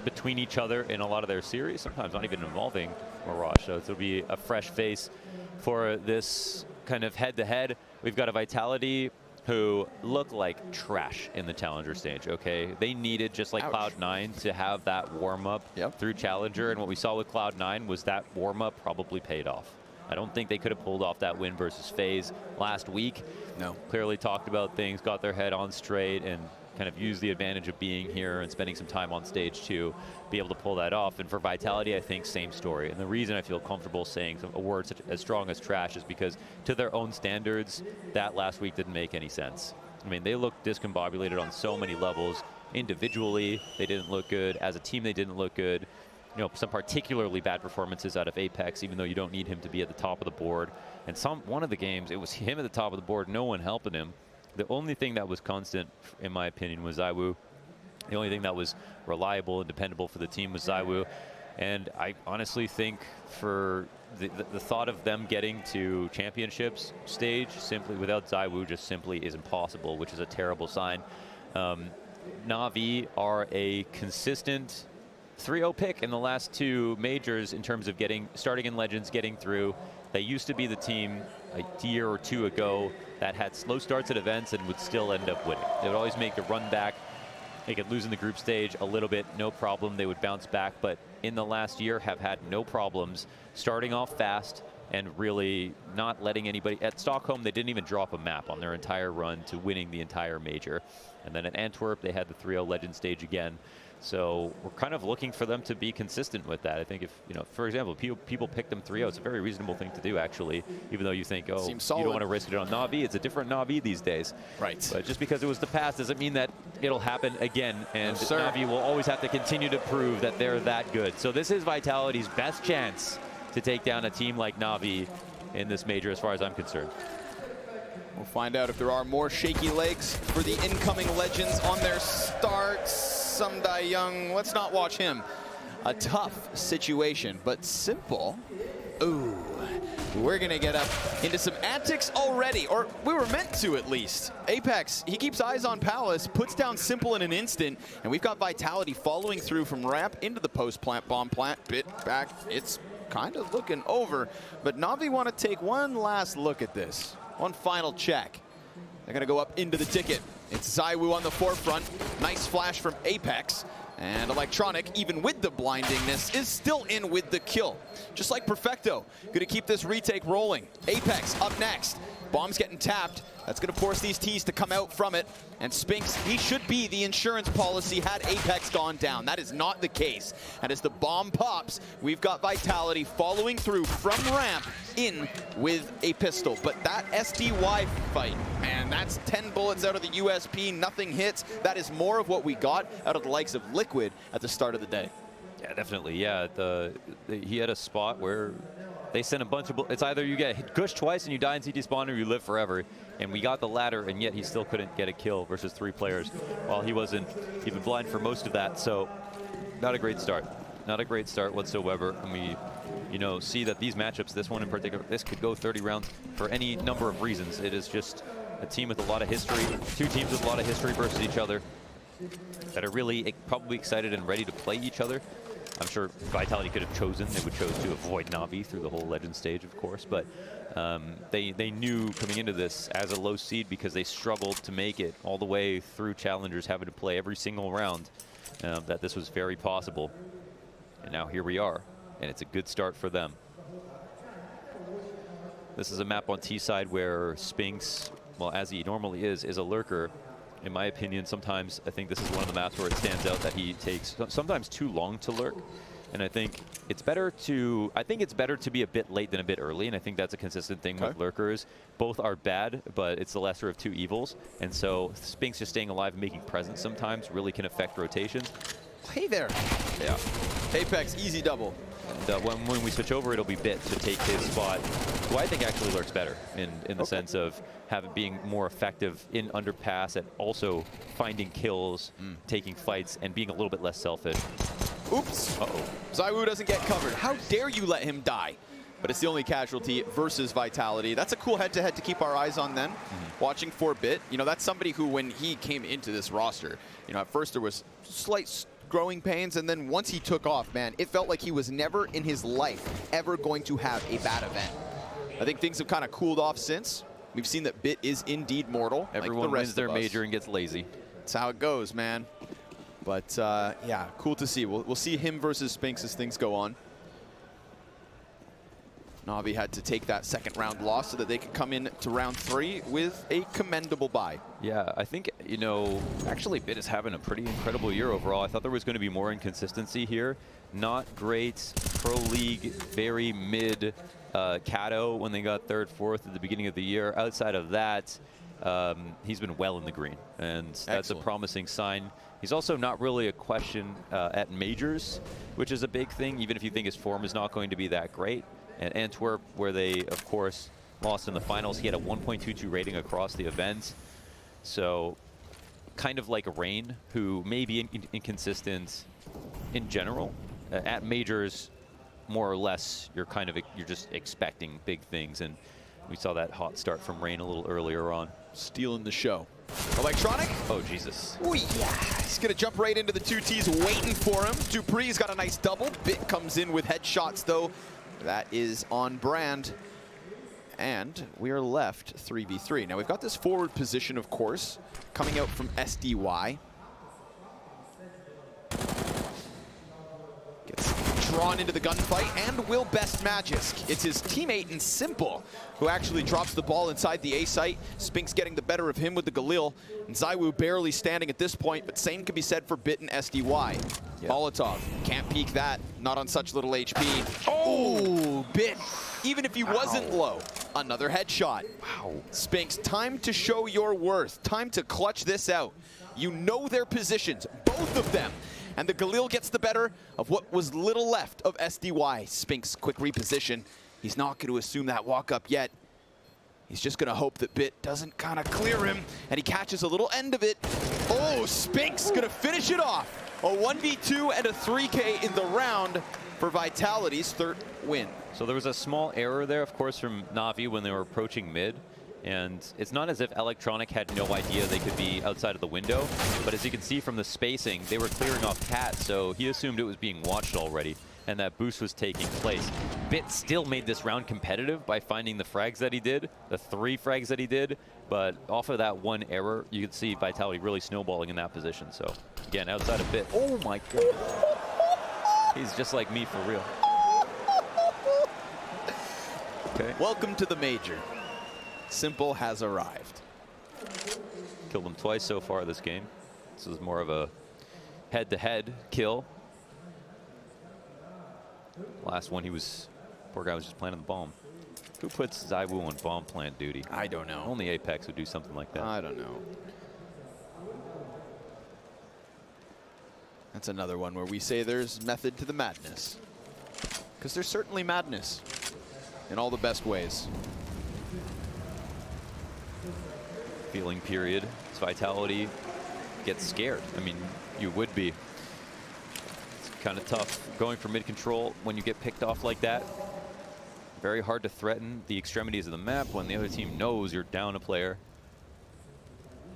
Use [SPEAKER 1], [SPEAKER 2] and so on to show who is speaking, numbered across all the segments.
[SPEAKER 1] between each other in a lot of their series, sometimes not even involving Mirage. So it'll be a fresh face for this kind of head-to-head. We've got a Vitality who look like trash in the Challenger stage, okay? They needed, just like Cloud9, to have that warm-up through Challenger, and what we saw with Cloud9 was that warm-up probably paid off. I don't think they could have pulled off that win versus FaZe last week.
[SPEAKER 2] No.
[SPEAKER 1] Clearly talked about things, got their head on straight, and kind of used the advantage of being here and spending some time on stage to be able to pull that off. And for Vitality, I think same story. And the reason I feel comfortable saying a word such as strong as trash is because to their own standards, that last week didn't make any sense. I mean, they looked discombobulated on so many levels. Individually, they didn't look good. As a team, they didn't look good. You know, some particularly bad performances out of Apex, even though you don't need him to be at the top of the board. And one of the games, it was him at the top of the board, no one helping him. The only thing that was constant, in my opinion, was ZywOo. The only thing that was reliable and dependable for the team was ZywOo. And I honestly think for the thought of them getting to championships stage simply without ZywOo just simply is impossible, which is a terrible sign. Navi are a consistent 3-0 pick in the last two majors in terms of starting in Legends, getting through. They used to be the team a year or two ago that had slow starts at events and would still end up winning. They would always make a run back. They could lose in the group stage a little bit, no problem. They would bounce back, but in the last year have had no problems starting off fast and really not letting anybody. At Stockholm, they didn't even drop a map on their entire run to winning the entire major. And then at Antwerp, they had the 3-0 Legend stage again. So we're kind of looking for them to be consistent with that. I think if, you know, for example, people pick them 3-0, it's a very reasonable thing to do, actually, even though you think, oh, you don't want to risk it on Navi. It's a different Navi these days.
[SPEAKER 2] Right.
[SPEAKER 1] But just because it was the past doesn't mean that it'll happen again. And Navi will always have to continue to prove that they're that good. So this is Vitality's best chance to take down a team like Navi in this major, as far as I'm concerned.
[SPEAKER 2] We'll find out if there are more shaky legs for the incoming Legends on their starts. Sumdai Young, let's not watch him. A tough situation, but simple. Ooh, we're gonna get up into some antics already, or we were meant to at least. Apex, he keeps eyes on Palace, puts down Simple in an instant, and we've got Vitality following through from ramp into the post-plant, bomb plant, bit back. It's kind of looking over, but Navi want to take one last look at this. One final check. They're going to go up into the ticket. It's ZywOo on the forefront. Nice flash from Apex. And Electronic, even with the blindingness, is still in with the kill. Just like Perfecto. Going to keep this retake rolling. Apex up next. Bomb's getting tapped. That's going to force these T's to come out from it. And Spinks, he should be the insurance policy had Apex gone down. That is not the case. And as the bomb pops, we've got Vitality following through from ramp in with a pistol. But that SDY fight, man, that's 10 bullets out of the USP, nothing hits. That is more of what we got out of the likes of Liquid at the start of the day.
[SPEAKER 1] Yeah, definitely. Yeah, he had a spot where they sent a bunch of bullets. It's either you get gushed twice and you die in CT spawn, or you live forever. And we got the latter, and yet he still couldn't get a kill versus 3 players while he wasn't even blind for most of that. So not a great start. Not a great start whatsoever. And we, you know, see that these matchups, this one in particular, this could go 30 rounds for any number of reasons. It is just a team with a lot of history, 2 teams with a lot of history versus each other that are really probably excited and ready to play each other. I'm sure Vitality could have chosen. They would chose to avoid Navi through the whole Legend stage, of course. But they knew coming into this as a low seed, because they struggled to make it all the way through Challengers, having to play every single round, that this was very possible. And now here we are, and it's a good start for them. This is a map on T side where Spinks, well, as he normally is a lurker. In my opinion, sometimes I think this is one of the maps where it stands out that he takes sometimes too long to lurk. And I think it's better to be a bit late than a bit early, and I think that's a consistent thing with lurkers. Both are bad, but it's the lesser of two evils. And so Spinks just staying alive and making presence sometimes really can affect rotations.
[SPEAKER 2] Hey there. Yeah. Apex, easy double.
[SPEAKER 1] And when we switch over, it'll be Bit to take his spot, who I think actually lurks better in the sense of being more effective in underpass and also finding kills, taking fights, and being a little bit less selfish.
[SPEAKER 2] Oops. Uh-oh. ZywOo doesn't get covered. How dare you let him die? But it's the only casualty versus Vitality. That's a cool head-to-head to keep our eyes on then. Watching for Bit. You know, that's somebody who, when he came into this roster, you know, at first there was slight growing pains, and then once he took off, man, it felt like he was never in his life ever going to have a bad event. I think things have kind of cooled off since. We've seen that Bit is indeed mortal.
[SPEAKER 1] Everyone
[SPEAKER 2] like the rest
[SPEAKER 1] wins their
[SPEAKER 2] of us.
[SPEAKER 1] major and gets lazy.
[SPEAKER 2] That's how it goes, man. But yeah, cool to see. We'll see him versus Spinks as things go on. Navi had to take that second round loss so that they could come in to round 3 with a commendable bye.
[SPEAKER 1] Yeah, I think, you know, actually Bit is having a pretty incredible year overall. I thought there was going to be more inconsistency here. Not great Pro League, very mid Kato when they got 3rd, 4th at the beginning of the year. Outside of that, he's been well in the green, and that's
[SPEAKER 2] Excellent.
[SPEAKER 1] a promising sign. He's also not really a question at majors, which is a big thing, even if you think his form is not going to be that great. And Antwerp, where they, of course, lost in the finals, he had a 1.22 rating across the event. So kind of like Rain, who may be inconsistent in general. At majors, more or less, you're just expecting big things. And we saw that hot start from Rain a little earlier on.
[SPEAKER 2] Stealing the show. Electronic.
[SPEAKER 1] Oh, Jesus.
[SPEAKER 2] Ooh, yeah. He's going to jump right into the 2Ts waiting for him. Dupree's got a nice double. Bit comes in with headshots, though. That is on brand. And we are left 3v3. Now, we've got this forward position, of course, coming out from SDY. Gets drawn into the gunfight and will best Magisk. It's his teammate in Simple who actually drops the ball inside the A site. Spinks getting the better of him with the Galil. And ZywOo barely standing at this point, but same can be said for Bit and SDY. Yep. Molotov, can't peek that, not on such little HP. Oh, Bit, even if he wasn't low, another headshot. Wow. Spinks, time to show your worth, time to clutch this out. You know their positions, both of them. And the Galil gets the better of what was little left of SDY. Spinks, quick reposition. He's not going to assume that walk up yet. He's just going to hope that Bit doesn't kind of clear him, and he catches a little end of it. Oh, Spinks going to finish it off. A 1v2 and a 3K in the round for Vitality's 3rd win.
[SPEAKER 1] So there was a small error there, of course, from Navi when they were approaching mid. And it's not as if Electronic had no idea they could be outside of the window. But as you can see from the spacing, they were clearing off Cat, so he assumed it was being watched already, and that boost was taking place. Bit still made this round competitive by finding the frags that he did, the 3 frags that he did. But off of that one error, you could see Vitality really snowballing in that position. So again, outside of Bit, oh my god. He's just like me for real. Okay.
[SPEAKER 2] Welcome to the major. Simple has arrived.
[SPEAKER 1] Killed him twice so far this game. This is more of a head-to-head kill. Last one, poor guy was just planting the bomb. Who puts ZywOo on bomb plant duty?
[SPEAKER 2] I don't know.
[SPEAKER 1] Only Apex would do something like that.
[SPEAKER 2] I don't know. That's another one where we say there's method to the madness. Because there's certainly madness in all the best ways.
[SPEAKER 1] Feeling period. As Vitality gets scared. I mean, you would be. It's kind of tough going for mid control when you get picked off like that. Very hard to threaten the extremities of the map when the other team knows you're down a player.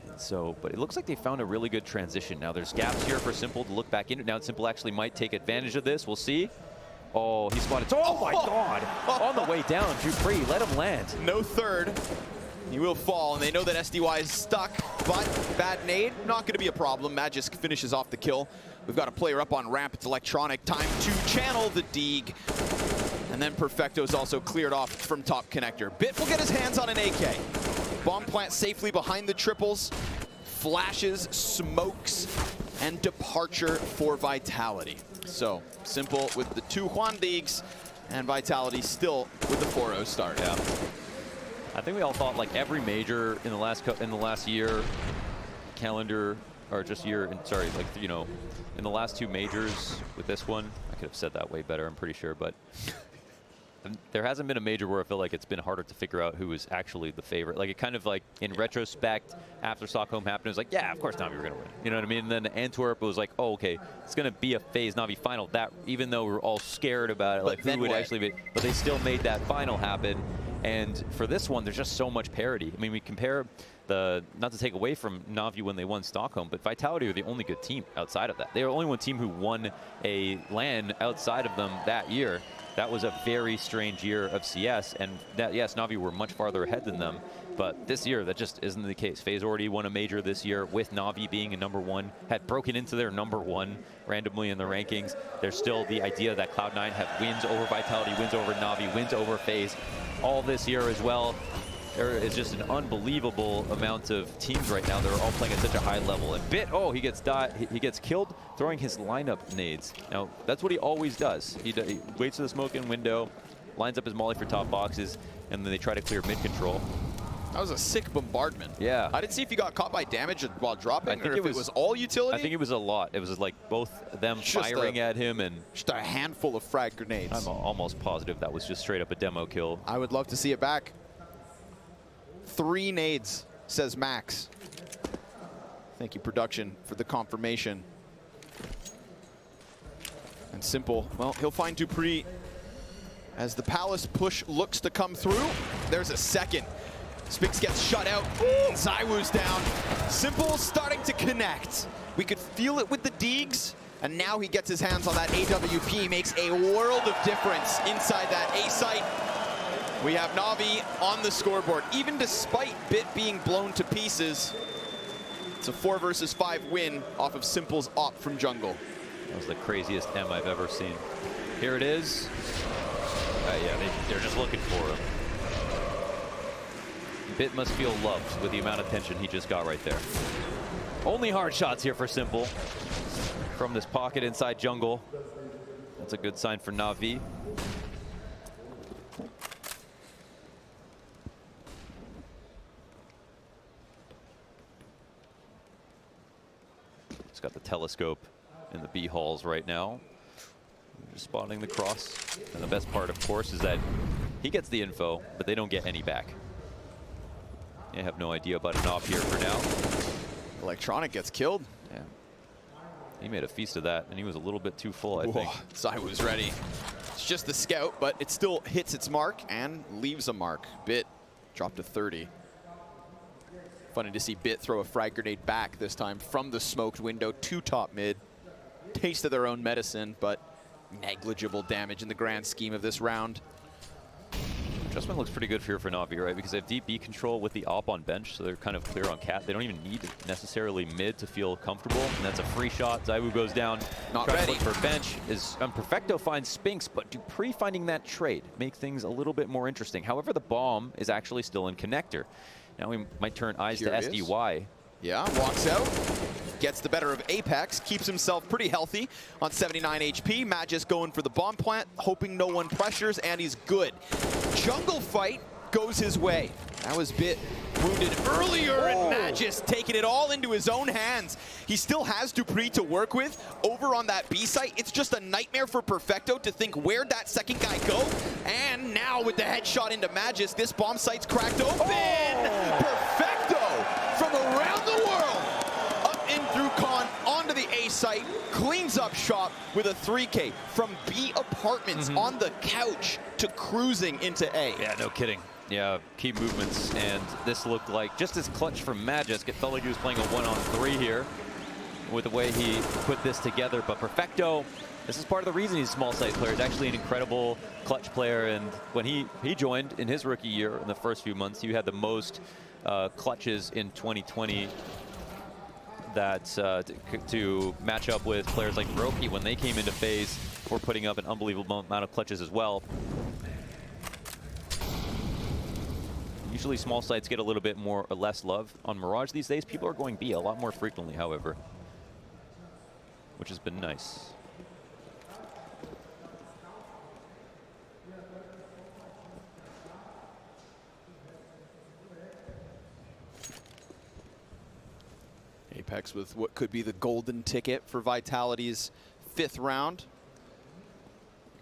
[SPEAKER 1] And so, but it looks like they found a really good transition. Now there's gaps here for Simple to look back into. Now Simple actually might take advantage of this. We'll see. Oh, he spotted. Oh my god! On the way down, Dupree, let him land.
[SPEAKER 2] No third. He will fall, and they know that SDY is stuck, but bad nade, not going to be a problem. Magisk finishes off the kill. We've got a player up on ramp. It's Electronic. Time to channel the Deeg. And then Perfecto's also cleared off from top connector. Bit will get his hands on an AK. Bomb plant safely behind the triples. Flashes, smokes, and departure for Vitality. So, Simple with the 2 Juan Deegs, and Vitality still with the 4-0 start.
[SPEAKER 1] Yeah. I think we all thought like every major in the last year, calendar, or just year, sorry, like, you know, in the last 2 majors with this one, I could have said that way better, I'm pretty sure, but there hasn't been a major where I feel like it's been harder to figure out who is actually the favorite. Like, it kind of like, in retrospect, after Stockholm happened, it was like, yeah, of course Navi were going to win. You know what I mean? And then Antwerp, it was like, oh, okay, it's going to be a FaZe Navi final. That, even though we were all scared about it, like who would actually be, but they still made that final happen. And for this one, there's just so much parity. I mean, we compare not to take away from Navi when they won Stockholm, but Vitality are the only good team outside of that. They are the only one team who won a LAN outside of them that year. That was a very strange year of CS, and yes, Navi were much farther ahead than them, but this year, that just isn't the case. FaZe already won a major this year with Navi being a #1, had broken into their #1 randomly in the rankings. There's still the idea that Cloud9 have wins over Vitality, wins over Navi, wins over FaZe all this year as well. There is just an unbelievable amount of teams right now that are all playing at such a high level. And Bit, oh, he gets killed throwing his lineup nades. Now, that's what he always does. He waits for the smoke in window, lines up his molly for top boxes, and then they try to clear mid control.
[SPEAKER 2] That was a sick bombardment.
[SPEAKER 1] Yeah.
[SPEAKER 2] I didn't see if he got caught by damage while dropping, or if it was all utility.
[SPEAKER 1] I think it was a lot. It was like both them firing at him and
[SPEAKER 2] just a handful of frag grenades.
[SPEAKER 1] I'm almost positive that was just straight up a demo kill.
[SPEAKER 2] I would love to see it back. 3 nades, says Max. Thank you, production, for the confirmation. And Simple, well, he'll find Dupree as the Palace push looks to come through. There's a second. Spinks gets shut out. Zywoo's down. Simple starting to connect. We could feel it with the Deegs, and now he gets his hands on that AWP, makes a world of difference inside that A site. We have Navi on the scoreboard. Even despite Bit being blown to pieces, it's a 4 versus 5 win off of Simple's op from jungle.
[SPEAKER 1] That was the craziest M I've ever seen. Here it is. Yeah, they're just looking for him. Bit must feel loved with the amount of attention he just got right there. Only hard shots here for Simple from this pocket inside jungle. That's a good sign for Navi. He's got the telescope in the B halls right now. Just spotting the cross. And the best part, of course, is that he gets the info, but they don't get any back. They have no idea about an op here for now.
[SPEAKER 2] Electronic gets killed.
[SPEAKER 1] Yeah. He made a feast of that, and he was a little bit too full, I think.
[SPEAKER 2] Zai was ready. It's just the scout, but it still hits its mark and leaves a mark. Bit dropped to 30. Funny to see Bit throw a frag grenade back this time from the smoked window to top mid. Taste of their own medicine, but negligible damage in the grand scheme of this round.
[SPEAKER 1] Adjustment looks pretty good here for Navi, right? Because they have deep B control with the op on bench, so they're kind of clear on cat. They don't even need necessarily mid to feel comfortable. And that's a free shot. Zywoo goes down.
[SPEAKER 2] Not ready.
[SPEAKER 1] For bench is Perfecto finds Spinks, but Dupree finding that trade make things a little bit more interesting. However, the bomb is actually still in connector. Now we might turn eyes to SDY.
[SPEAKER 2] Yeah, walks out, gets the better of Apex, keeps himself pretty healthy on 79 HP. Magis going for the bomb plant, hoping no one pressures, and he's good. Jungle fight goes his way. That was Bit wounded earlier, and Magis taking it all into his own hands. He still has Dupree to work with over on that B site. It's just a nightmare for Perfecto to think where'd that second guy go. And now with the headshot into Magis, this bomb site's cracked open. Perfecto from around the world, up in through Con, onto the A site, cleans up shop with a 3K from B apartments on the couch to cruising into A.
[SPEAKER 1] Yeah, no kidding. Yeah, key movements, and this looked like just as clutch from Magis. It felt like he was playing a 1-on-3 here with the way he put this together. But Perfecto, this is part of the reason he's a small site player. He's actually an incredible clutch player, and when he joined in his rookie year in the first few months, he had the most clutches in 2020 that to match up with players like Roki when they came into FaZe for putting up an unbelievable amount of clutches as well. Usually small sites get a little bit more or less love. On Mirage these days, people are going B a lot more frequently, however, which has been nice.
[SPEAKER 2] Apex with what could be the golden ticket for Vitality's 5th round.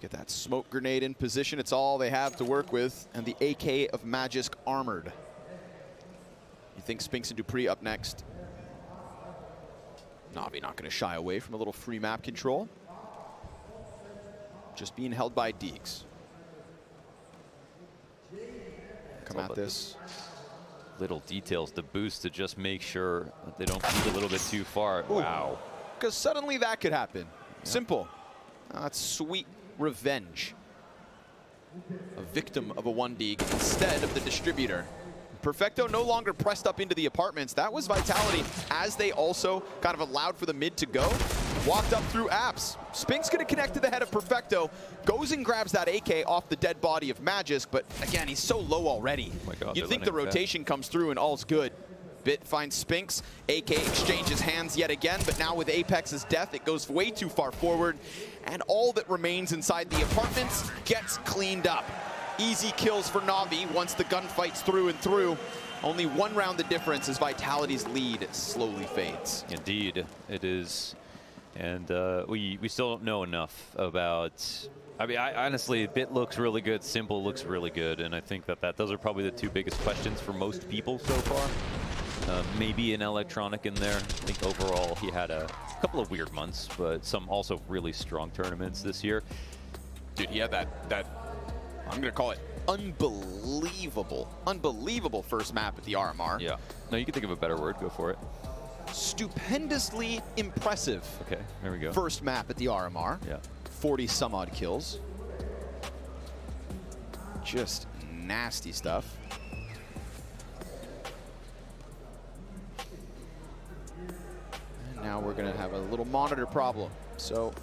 [SPEAKER 2] Get that smoke grenade in position. It's all they have to work with. And the AK of Magisk armored. You think Spinks and Dupree up next. Navi not going to shy away from a little free map control. Just being held by Deegs. come at this.
[SPEAKER 1] Little details, the boost to just make sure that they don't peek a little bit too far.
[SPEAKER 2] Ooh.
[SPEAKER 1] Wow.
[SPEAKER 2] Because suddenly that could happen. Yep. Simple. That's sweet revenge. A victim of a 1D instead of the distributor. Perfecto no longer pressed up into the apartments. That was Vitality as they also kind of allowed for the mid to go. Walked up through apps. Spinks gonna connect to the head of Perfecto. Goes and grabs that AK off the dead body of Magisk, but again, he's so low already.
[SPEAKER 1] Oh my God,
[SPEAKER 2] you'd think the rotation comes through and all's good. Bit finds Spinks. AK exchanges hands yet again, but now with Apex's death, it goes way too far forward. And all that remains inside the apartments gets cleaned up. Easy kills for Navi once the gunfight's through and through. Only one round the difference as Vitality's lead slowly fades.
[SPEAKER 1] Indeed, it is. And we still don't know enough about... I mean, honestly, Bit looks really good, Simple looks really good, and I think that those are probably the two biggest questions for most people so far. Maybe an Electronic in there. I think overall he had a couple of weird months, but some also really strong tournaments this year.
[SPEAKER 2] Dude, he had that I'm gonna call it unbelievable first map at the RMR.
[SPEAKER 1] Yeah. No, you can think of a better word. Go for it.
[SPEAKER 2] Stupendously impressive.
[SPEAKER 1] Okay, there we go.
[SPEAKER 2] First map at the RMR.
[SPEAKER 1] Yeah.
[SPEAKER 2] 40 some odd kills. Just nasty stuff. And now we're gonna have a little monitor problem. So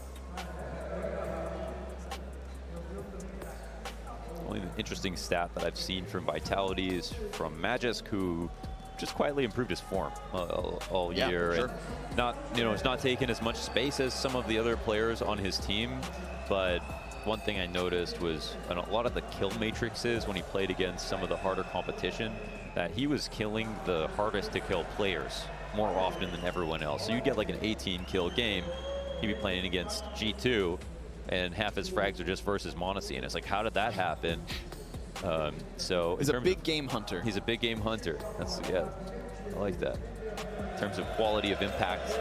[SPEAKER 1] only an interesting stat that I've seen from Vitality is from Magisk, who just quietly improved his form all year.
[SPEAKER 2] Sure.
[SPEAKER 1] And not, it's not taking as much space as some of the other players on his team, but one thing I noticed was a lot of the kill matrices when he played against some of the harder competition, that he was killing the hardest to kill players more often than everyone else. So you get like an 18 kill game, he'd be playing against G2, and half his frags are just versus Monacy, and it's like, how did that happen? So
[SPEAKER 2] he's a big game hunter.
[SPEAKER 1] He's a big game hunter. Yeah, I like that. In terms of quality of impact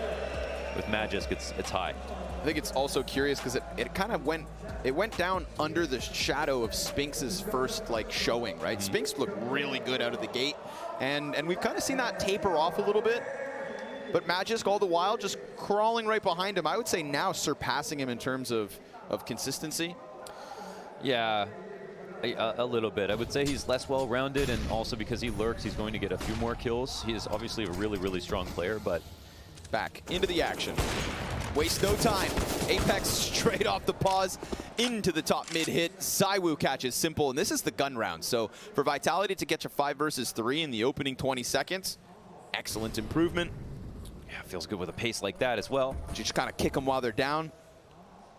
[SPEAKER 1] with Magisk, it's high.
[SPEAKER 2] I think it's also curious because it kind of went down under the shadow of Spinks's first showing, right? Spinks looked really good out of the gate, and we've kind of seen that taper off a little bit. But Magisk all the while just crawling right behind him. I would say now surpassing him in terms of consistency.
[SPEAKER 1] Yeah, a little bit. I would say he's less well-rounded, and also because he lurks, he's going to get a few more kills. He is obviously a really, really strong player, but...
[SPEAKER 2] Back into the action. Waste no time. Apex straight off the pause into the top mid hit. ZywOo catches Simple, and this is the gun round. So for Vitality to get to 5 versus 3 in the opening 20 seconds, excellent improvement.
[SPEAKER 1] Yeah, feels good with a pace like that as well.
[SPEAKER 2] You just kind of kick them while they're down.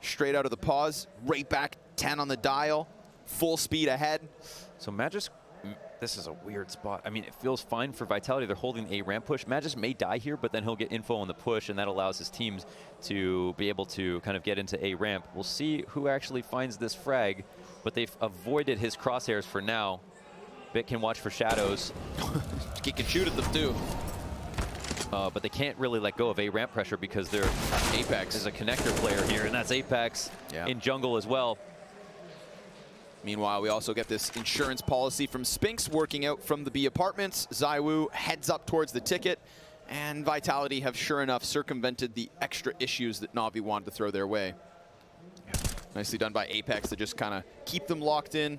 [SPEAKER 2] Straight out of the pause, right back, 10 on the dial, full speed ahead.
[SPEAKER 1] So Magisk, this is a weird spot. I mean, it feels fine for Vitality. They're holding a ramp push. Magisk may die here, but then he'll get info on the push, and that allows his teams to be able to kind of get into a ramp. We'll see who actually finds this frag, but they've avoided his crosshairs for now. Bit can watch for shadows.
[SPEAKER 2] He can shoot at them too.
[SPEAKER 1] But they can't really let go of a ramp pressure because they're
[SPEAKER 2] Apex
[SPEAKER 1] is a connector player here, and that's Apex in jungle as well.
[SPEAKER 2] Meanwhile, we also get this insurance policy from Spinks working out from the B apartments. ZywOo heads up towards the ticket, and Vitality have sure enough circumvented the extra issues that Navi wanted to throw their way. Nicely done by Apex to just kind of keep them locked in.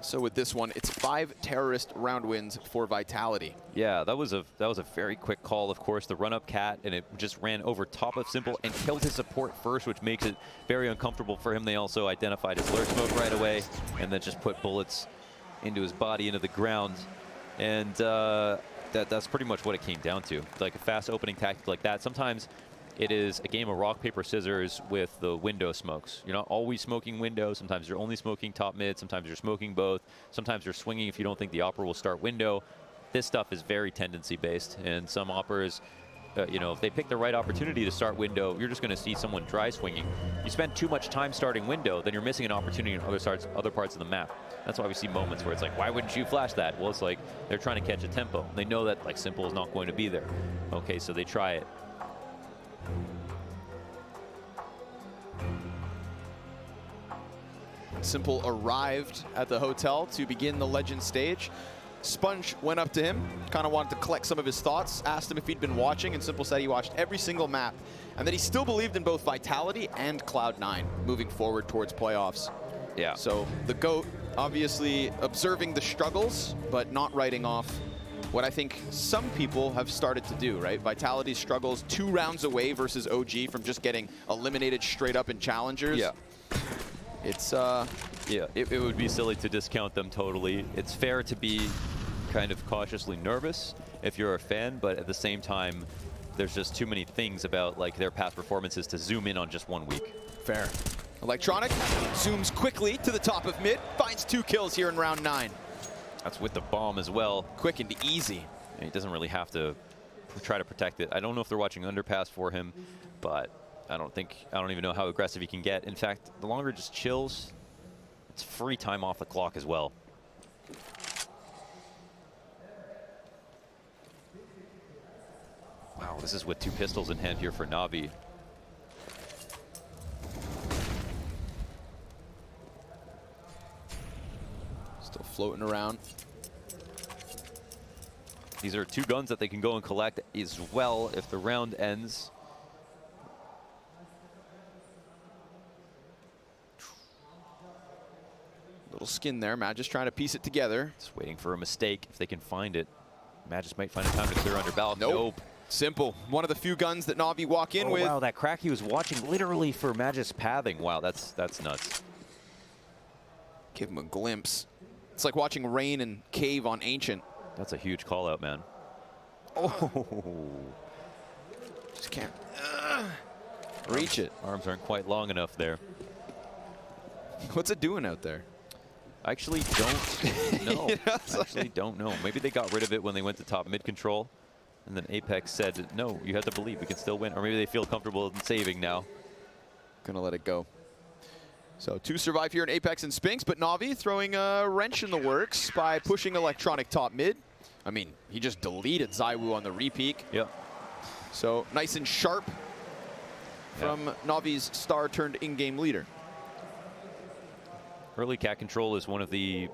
[SPEAKER 2] So with this one, it's 5 terrorist round wins for Vitality.
[SPEAKER 1] Yeah, that was a very quick call, of course. The run-up cat, and it just ran over top of Simple and killed his support first, which makes it very uncomfortable for him. They also identified his lurk smoke right away, and then just put bullets into his body, into the ground. And that's pretty much what it came down to. Like a fast opening tactic like that. Sometimes it is a game of rock, paper, scissors with the window smokes. You're not always smoking window. Sometimes you're only smoking top mid. Sometimes you're smoking both. Sometimes you're swinging if you don't think the opera will start window. This stuff is very tendency based, and some operas, if they pick the right opportunity to start window, you're just going to see someone dry swinging. You spend too much time starting window, then you're missing an opportunity in other parts of the map. That's why we see moments where it's like, why wouldn't you flash that? Well, it's like they're trying to catch a tempo. They know that Simple is not going to be there. Okay, so they try it.
[SPEAKER 2] Simple arrived at the hotel to begin the Legend stage. Sponge went up to him, kind of wanted to collect some of his thoughts, asked him if he'd been watching, and Simple said he watched every single map, and that he still believed in both Vitality and Cloud9 moving forward towards playoffs.
[SPEAKER 1] Yeah.
[SPEAKER 2] So the GOAT obviously observing the struggles, but not writing off what I think some people have started to do, right? Vitality struggles 2 rounds away versus OG from just getting eliminated straight up in challengers.
[SPEAKER 1] Yeah.
[SPEAKER 2] It's,
[SPEAKER 1] yeah, it would be silly to discount them totally. It's fair to be kind of cautiously nervous if you're a fan, but at the same time, there's just too many things about like their past performances to zoom in on just 1 week.
[SPEAKER 2] Fair. Electronic zooms quickly to the top of mid, finds 2 kills here in round 9.
[SPEAKER 1] That's with the bomb as well.
[SPEAKER 2] Quick and easy.
[SPEAKER 1] And he doesn't really have to try to protect it. I don't know if they're watching underpass for him, but I don't even know how aggressive he can get. In fact, the longer it just chills, it's free time off the clock as well. Wow, this is with 2 pistols in hand here for Navi.
[SPEAKER 2] Still floating around.
[SPEAKER 1] These are 2 guns that they can go and collect as well if the round ends.
[SPEAKER 2] Little skin there. Magis trying to piece it together.
[SPEAKER 1] Just waiting for a mistake if they can find it. Magis might find a time to clear under Balak.
[SPEAKER 2] Nope. Simple. One of the few guns that Navi walk in with.
[SPEAKER 1] Wow, that crack he was watching literally for Magis pathing. Wow, that's nuts.
[SPEAKER 2] Give him a glimpse. It's like watching Rain and Cave on Ancient.
[SPEAKER 1] That's a huge call out, man.
[SPEAKER 2] Oh. Just can't reach it.
[SPEAKER 1] Arms aren't quite long enough there.
[SPEAKER 2] What's it doing out there?
[SPEAKER 1] I actually don't know. Actually don't know. Maybe they got rid of it when they went to top mid control. And then Apex said, no, you have to believe we can still win. Or maybe they feel comfortable in saving now.
[SPEAKER 2] Gonna let it go. So 2 survive here in Apex and Spinks, but Navi throwing a wrench in the works by pushing Electronic top mid. I mean, he just deleted ZywOo on the repeak.
[SPEAKER 1] Yep.
[SPEAKER 2] So nice and sharp from Navi's star turned in-game leader.
[SPEAKER 1] Early cat control is one of the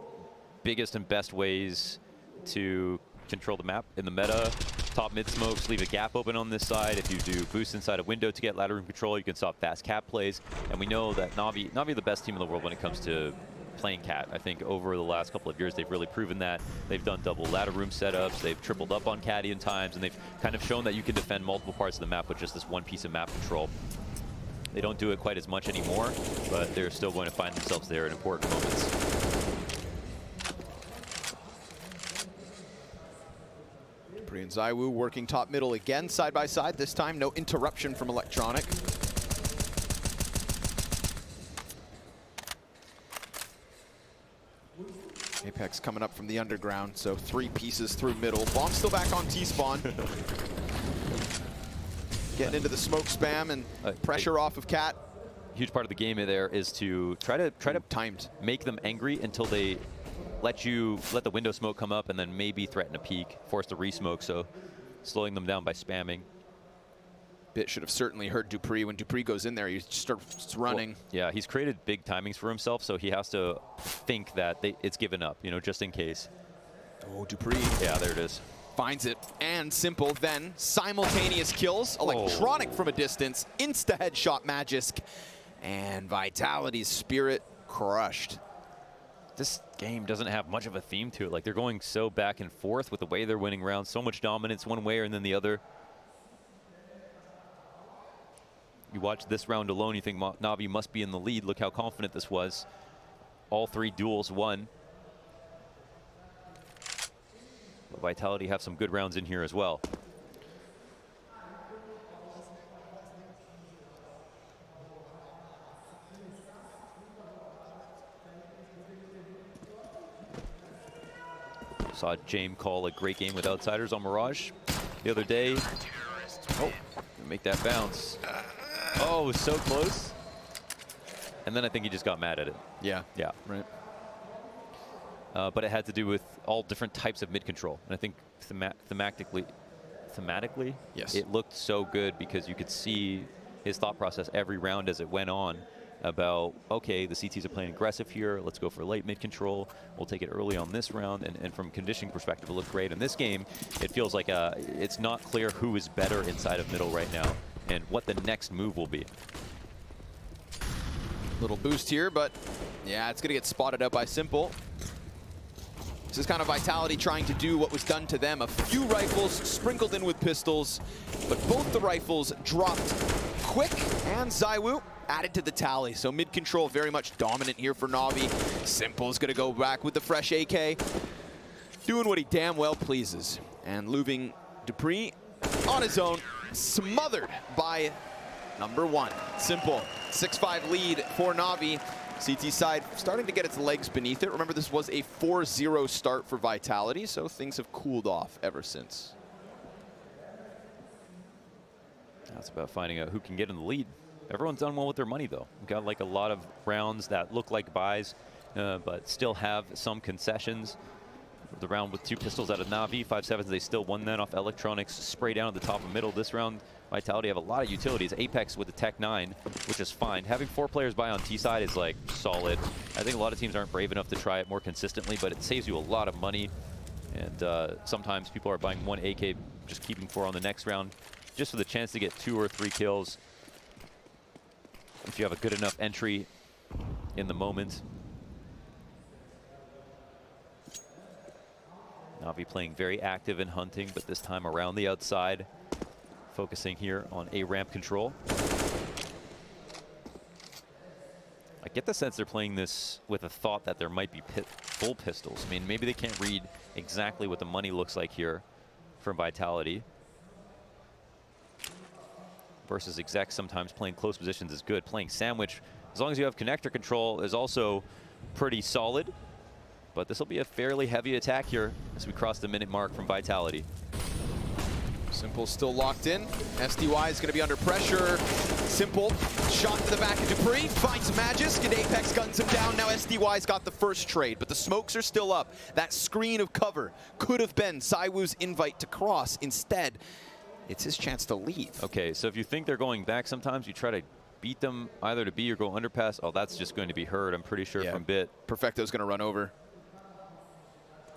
[SPEAKER 1] biggest and best ways to control the map in the meta. Top mid smokes, leave a gap open on this side. If you do boost inside a window to get ladder room control, you can stop fast cat plays. And we know that Navi are the best team in the world when it comes to playing cat. I think over the last couple of years, they've really proven that. They've done double ladder room setups. They've tripled up on caddy in times, and they've kind of shown that you can defend multiple parts of the map with just this 1 piece of map control. They don't do it quite as much anymore, but they're still going to find themselves there in important moments.
[SPEAKER 2] dupreeh and ZywOo working top middle again, side by side. This time, no interruption from Electronic. Apex coming up from the underground, so 3 pieces through middle. Bomb still back on T-spawn. Getting into the smoke spam and pressure off of Cat.
[SPEAKER 1] Huge part of the game there is to try to
[SPEAKER 2] timed
[SPEAKER 1] make them angry until they let the window smoke come up and then maybe threaten a peek, force the re-smoke, so slowing them down by spamming.
[SPEAKER 2] Bit should have certainly heard dupreeh. When dupreeh goes in there, he starts running.
[SPEAKER 1] Well, yeah, he's created big timings for himself, so he has to think that it's given up, you know, just in case.
[SPEAKER 2] Oh, dupreeh.
[SPEAKER 1] Yeah, there it is.
[SPEAKER 2] Finds it, and Simple then simultaneous kills. Electronic from a distance, insta headshot Magisk, and Vitality's Spirit crushed.
[SPEAKER 1] This game doesn't have much of a theme to it. Like, they're going so back and forth with the way they're winning rounds, so much dominance one way and then the other. You watch this round alone, you think Navi must be in the lead. Look how confident this was. All 3 duels won. But Vitality have some good rounds in here as well. Saw James call a great game with Outsiders on Mirage the other day. Oh, make that bounce. Oh, so close. And then I think he just got mad at it.
[SPEAKER 2] Yeah.
[SPEAKER 1] Yeah.
[SPEAKER 2] Right.
[SPEAKER 1] But it had to do with all different types of mid control. And I think thematically,
[SPEAKER 2] yes,
[SPEAKER 1] it looked so good because you could see his thought process every round as it went on. about, okay, the CTs are playing aggressive here. Let's go for late mid control. We'll take it early on this round. And from a conditioning perspective, it looked great. In this game, it feels like it's not clear who is better inside of middle right now and what the next move will be.
[SPEAKER 2] Little boost here, but yeah, it's going to get spotted out by Simple. This is kind of Vitality trying to do what was done to them. A few rifles sprinkled in with pistols, but both the rifles dropped quick, and ZywOo added to the tally. So mid-control very much dominant here for Navi. Simple's going to go back with the fresh AK, doing what he damn well pleases. And Luving Dupree on his own, smothered by number 1. Simple, 6-5 lead for Navi. CT side starting to get its legs beneath it. Remember, this was a 4-0 start for Vitality, so things have cooled off ever since.
[SPEAKER 1] That's about finding out who can get in the lead. Everyone's done well with their money, though. We've got like a lot of rounds that look like buys, but still have some concessions. The round with 2 pistols out of Navi, 5-7s, they still won that off Electronics. Spray down at the top and middle. This round, Vitality have a lot of utilities. Apex with the Tech 9, which is fine. Having 4 players buy on T side is like solid. I think a lot of teams aren't brave enough to try it more consistently, but it saves you a lot of money. And sometimes people are buying 1 AK, just keeping 4 on the next round, just for the chance to get 2 or 3 kills. If you have a good enough entry in the moment. Navi playing very active in hunting, but this time around the outside. Focusing here on A ramp control. I get the sense they're playing this with a thought that there might be full pistols. I mean, maybe they can't read exactly what the money looks like here from Vitality. Versus execs sometimes playing close positions is good. Playing sandwich, as long as you have connector control, is also pretty solid. But this will be a fairly heavy attack here as we cross the minute mark from Vitality.
[SPEAKER 2] Simple still locked in. SDY is going to be under pressure. Simple shot to the back of Dupree, finds Magisk, and Apex guns him down. Now SDY's got the first trade, but the smokes are still up. That screen of cover could have been ZywOo's invite to cross. Instead, it's his chance to leave.
[SPEAKER 1] Okay, so if you think they're going back, sometimes you try to beat them either to B or go underpass. Oh, that's just going to be heard, I'm pretty sure, from Bit.
[SPEAKER 2] Perfecto's going to run over.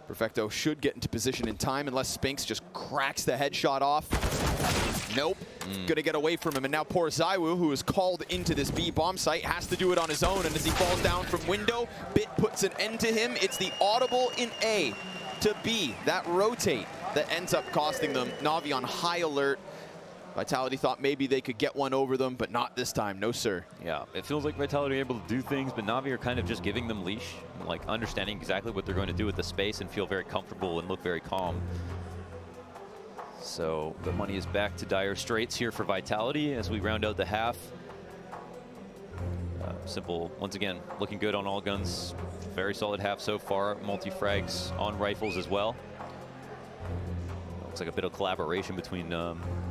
[SPEAKER 2] Perfecto should get into position in time unless Spinks just cracks the headshot off. Nope. Gonna get away from him. And now poor ZywOo, who is called into this B bomb site, has to do it on his own. And as he falls down from window, Bit puts an end to him. It's the audible in A to B, that rotate, that ends up costing them. Navi on high alert. Vitality thought maybe they could get one over them, but not this time. No, sir.
[SPEAKER 1] Yeah, it feels like Vitality are able to do things, but Navi are kind of just giving them leash, like understanding exactly what they're going to do with the space and feel very comfortable and look very calm. So the money is back to dire straits here for Vitality as we round out the half. Simple, once again, looking good on all guns. Very solid half so far. Multi-frags on rifles as well. Looks like a bit of collaboration between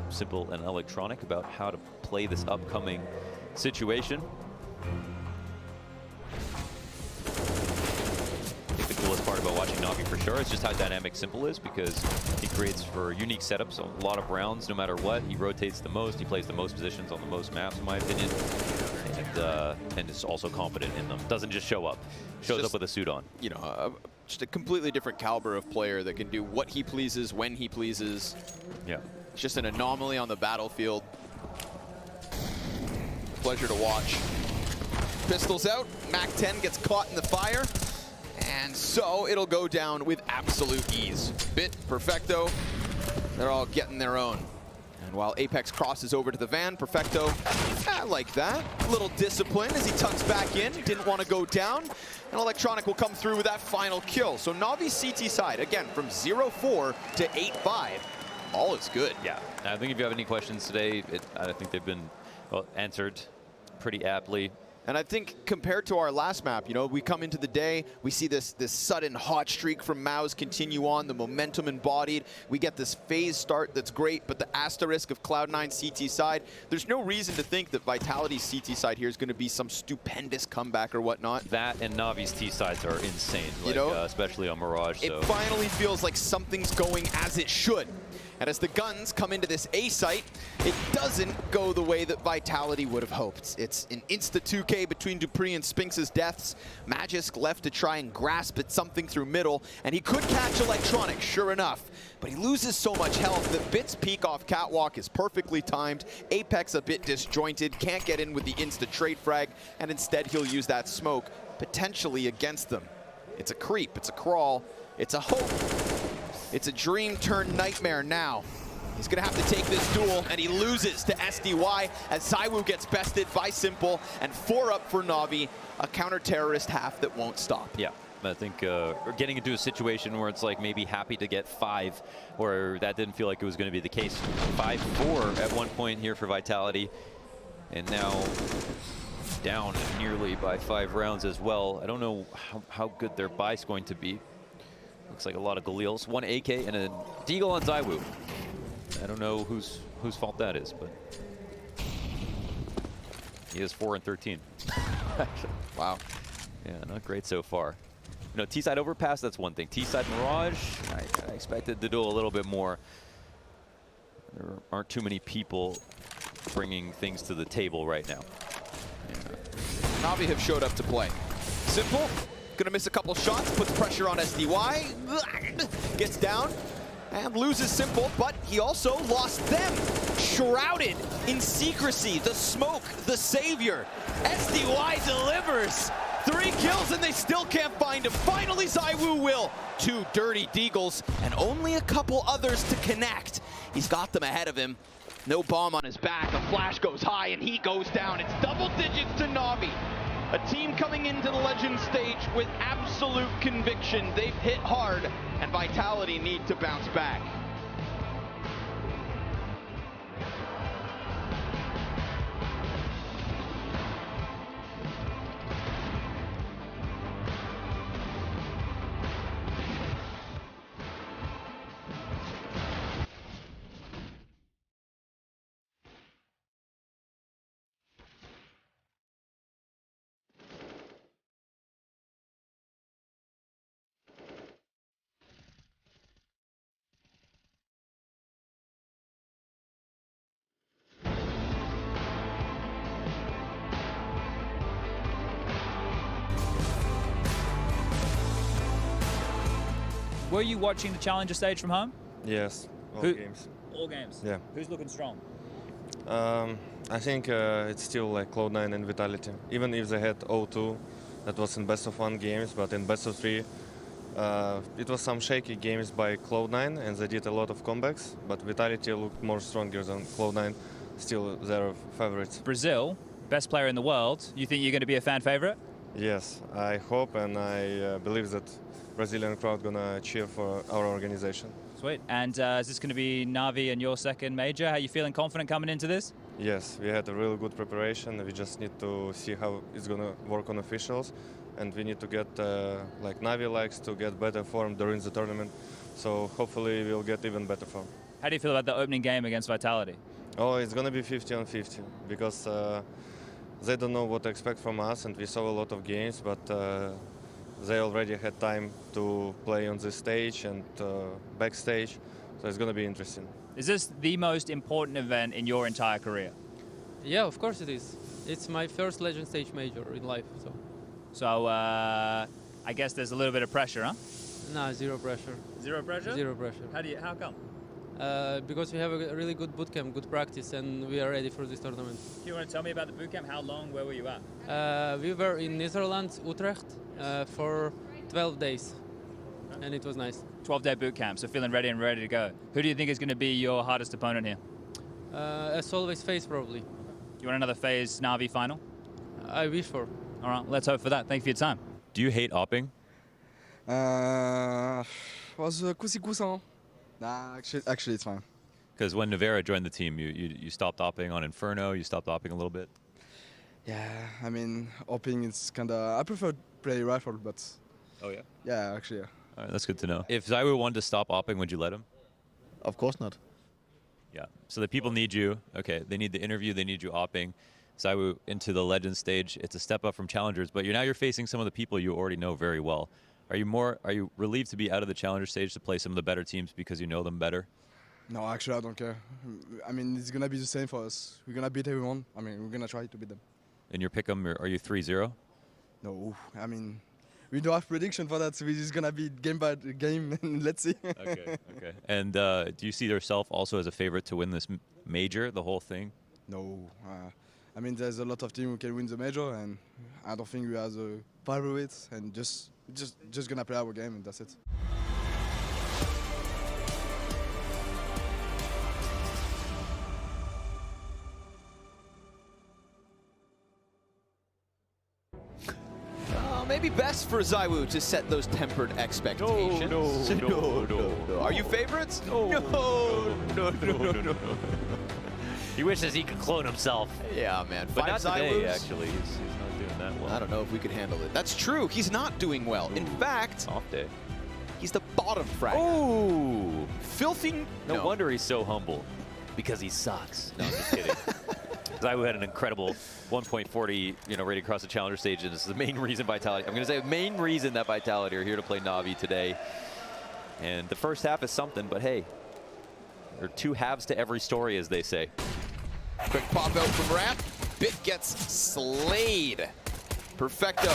[SPEAKER 1] Simple and Electronic about how to play this upcoming situation. I think the coolest part about watching Navi for sure is just how dynamic Simple is, because he creates for unique setups, a lot of rounds no matter what. He rotates the most, he plays the most positions on the most maps in my opinion, and is also confident in them. Doesn't just show up, shows up with a suit on.
[SPEAKER 2] You know, just a completely different caliber of player that can do what he pleases, when he pleases.
[SPEAKER 1] Yeah.
[SPEAKER 2] It's just an anomaly on the battlefield. Pleasure to watch. Pistols out, MAC-10 gets caught in the fire, and so it'll go down with absolute ease. Bit, Perfecto, they're all getting their own. And while Apex crosses over to the van, Perfecto, I like that. A little discipline as he tucks back in, didn't want to go down, and Electronic will come through with that final kill. So Navi CT side, again, from 0-4 to 8-5. All is good.
[SPEAKER 1] Yeah, I think if you have any questions today, I think they've been answered pretty aptly.
[SPEAKER 2] And I think compared to our last map, you know, we come into the day, we see this sudden hot streak from Maus continue on, the momentum embodied. We get this phase start that's great, but the asterisk of Cloud9 CT side, there's no reason to think that Vitality's CT side here is going to be some stupendous comeback or whatnot.
[SPEAKER 1] That and Navi's T sides are insane, like,
[SPEAKER 2] you know,
[SPEAKER 1] especially on Mirage.
[SPEAKER 2] It finally feels like something's going as it should. And as the guns come into this A site, it doesn't go the way that Vitality would have hoped. It's an insta-2K between Dupree and Spinks's deaths. Magisk left to try and grasp at something through middle, and he could catch Electronic, sure enough. But he loses so much health that Bit's peek off Catwalk is perfectly timed. Apex a bit disjointed, can't get in with the insta-trade frag, and instead he'll use that smoke, potentially against them. It's a creep, it's a crawl, it's a hope. It's a dream turned nightmare now. He's gonna have to take this duel, and he loses to SDY as ZywOo gets bested by Simple, and 4 up for Navi, a counter-terrorist half that won't stop.
[SPEAKER 1] Yeah, I think we're getting into a situation where it's like maybe happy to get 5, or that didn't feel like it was gonna be the case. 5-4 at one point here for Vitality, and now down nearly by 5 rounds as well. I don't know how good their buy's going to be. Looks like a lot of Galils. 1 AK and a Deagle on ZywOo. I don't know whose fault that is, but he is 4 and 13.
[SPEAKER 2] Wow.
[SPEAKER 1] Yeah, not great so far. You know, T-side overpass, that's one thing. T-side Mirage, I expected to do a little bit more. There aren't too many people bringing things to the table right now.
[SPEAKER 2] Yeah. Navi have showed up to play. Simple. Gonna miss a couple shots, puts pressure on SDY, gets down, and loses Simple, but he also lost them. Shrouded in secrecy, the smoke, the savior. SDY delivers. 3 kills and they still can't find him. Finally, ZywOo will. 2 dirty Deagles, and only a couple others to connect. He's got them ahead of him. No bomb on his back, a flash goes high, and he goes down. It's double digits to Navi. A team coming into the Legends stage with absolute conviction. They've hit hard, and Vitality need to bounce back.
[SPEAKER 3] Were you watching the Challenger stage from home?
[SPEAKER 4] Yes, all games.
[SPEAKER 3] All games?
[SPEAKER 4] Yeah.
[SPEAKER 3] Who's looking strong?
[SPEAKER 4] I think it's still like Cloud9 and Vitality. Even if they had 0-2, that was in best of 1 games, but in best of 3, it was some shaky games by Cloud9, and they did a lot of comebacks, but Vitality looked more stronger than Cloud9, still their favorites.
[SPEAKER 3] Brazil, best player in the world. You think you're going to be a fan favorite?
[SPEAKER 4] Yes, I hope and I believe that Brazilian crowd gonna cheer for our organization.
[SPEAKER 3] Sweet. And is this going to be Navi and your second major? How are you feeling confident coming into this?
[SPEAKER 4] Yes, we had a really good preparation. We just need to see how it's gonna work on officials, and we need to get, like Navi likes to get better form during the tournament. So hopefully we'll get even better form.
[SPEAKER 3] How do you feel about the opening game against Vitality?
[SPEAKER 4] Oh, it's gonna be 50-on-50 because they don't know what to expect from us, and we saw a lot of games, but they already had time to play on this stage and backstage, so it's going to be interesting.
[SPEAKER 3] Is this the most important event in your entire career?
[SPEAKER 5] Yeah, of course it is. It's my first Legend stage major in life.
[SPEAKER 3] So I guess there's a little bit of pressure, huh?
[SPEAKER 5] No, zero pressure.
[SPEAKER 3] Zero pressure?
[SPEAKER 5] Zero pressure.
[SPEAKER 3] How come?
[SPEAKER 5] Because we have a really good bootcamp, good practice, and we are ready for this tournament.
[SPEAKER 3] Do you want to tell me about the bootcamp? How long? Where were you at?
[SPEAKER 5] We were in Netherlands, Utrecht, for 12 days, and it was nice.
[SPEAKER 3] 12-day bootcamp, so feeling ready and ready to go. Who do you think is going to be your hardest opponent here?
[SPEAKER 5] As always, FaZe probably.
[SPEAKER 3] You want another FaZe Navi final?
[SPEAKER 5] I wish for.
[SPEAKER 3] All right, let's hope for that. Thank you for your time.
[SPEAKER 1] Do you hate opping?
[SPEAKER 6] Was kusi-kusa. Nah, actually it's fine.
[SPEAKER 1] Because when Navera joined the team, you stopped opping on Inferno, you stopped opping a little bit.
[SPEAKER 6] Yeah, I mean, opping is kinda, I prefer play rifle, but...
[SPEAKER 1] Oh yeah?
[SPEAKER 6] Yeah, actually, yeah.
[SPEAKER 1] All right, that's good to know. If ZywOo wanted to stop opping, would you let him?
[SPEAKER 7] Of course not.
[SPEAKER 1] Yeah, so the people need you. Okay, they need the interview, they need you opping. ZywOo into the Legends stage. It's a step up from Challengers, but you're facing some of the people you already know very well. Are you relieved to be out of the Challenger stage to play some of the better teams because you know them better?
[SPEAKER 6] No, actually, I don't care. I mean, it's gonna be the same for us. We're gonna beat everyone. I mean, we're gonna try to beat them.
[SPEAKER 1] In your pick'em, are you 3-0?
[SPEAKER 6] No, I mean, we don't have prediction for that. So we're just gonna be game by game, and let's see.
[SPEAKER 1] Okay. And do you see yourself also as a favorite to win this major, the whole thing?
[SPEAKER 6] No, I mean, there's a lot of teams who can win the major, and I don't think we are the favorites. And just gonna play our game, and that's it.
[SPEAKER 2] Maybe best for ZywOo to set those tempered expectations. No. Are you favorites? No.
[SPEAKER 1] He wishes he could clone himself.
[SPEAKER 2] Yeah, man.
[SPEAKER 1] But not today,
[SPEAKER 2] ZywOos.
[SPEAKER 1] actually. He's not doing that well.
[SPEAKER 2] I don't know if we could handle it. That's true. He's not doing well. In fact,
[SPEAKER 1] Off day.
[SPEAKER 2] he's the bottom fragger.
[SPEAKER 1] Oh!
[SPEAKER 2] Filthy.
[SPEAKER 1] No wonder he's so humble. Because he sucks. No, I'm just kidding. ZywOo had an incredible 1.40, rating across the challenger stage, and this is the main reason Vitality. I'm going to say the main reason that Vitality are here to play Navi today. And the first half is something, but hey, there are two halves to every story, as they say.
[SPEAKER 2] Quick pop out from Ramp. Bit gets slayed. Perfecto.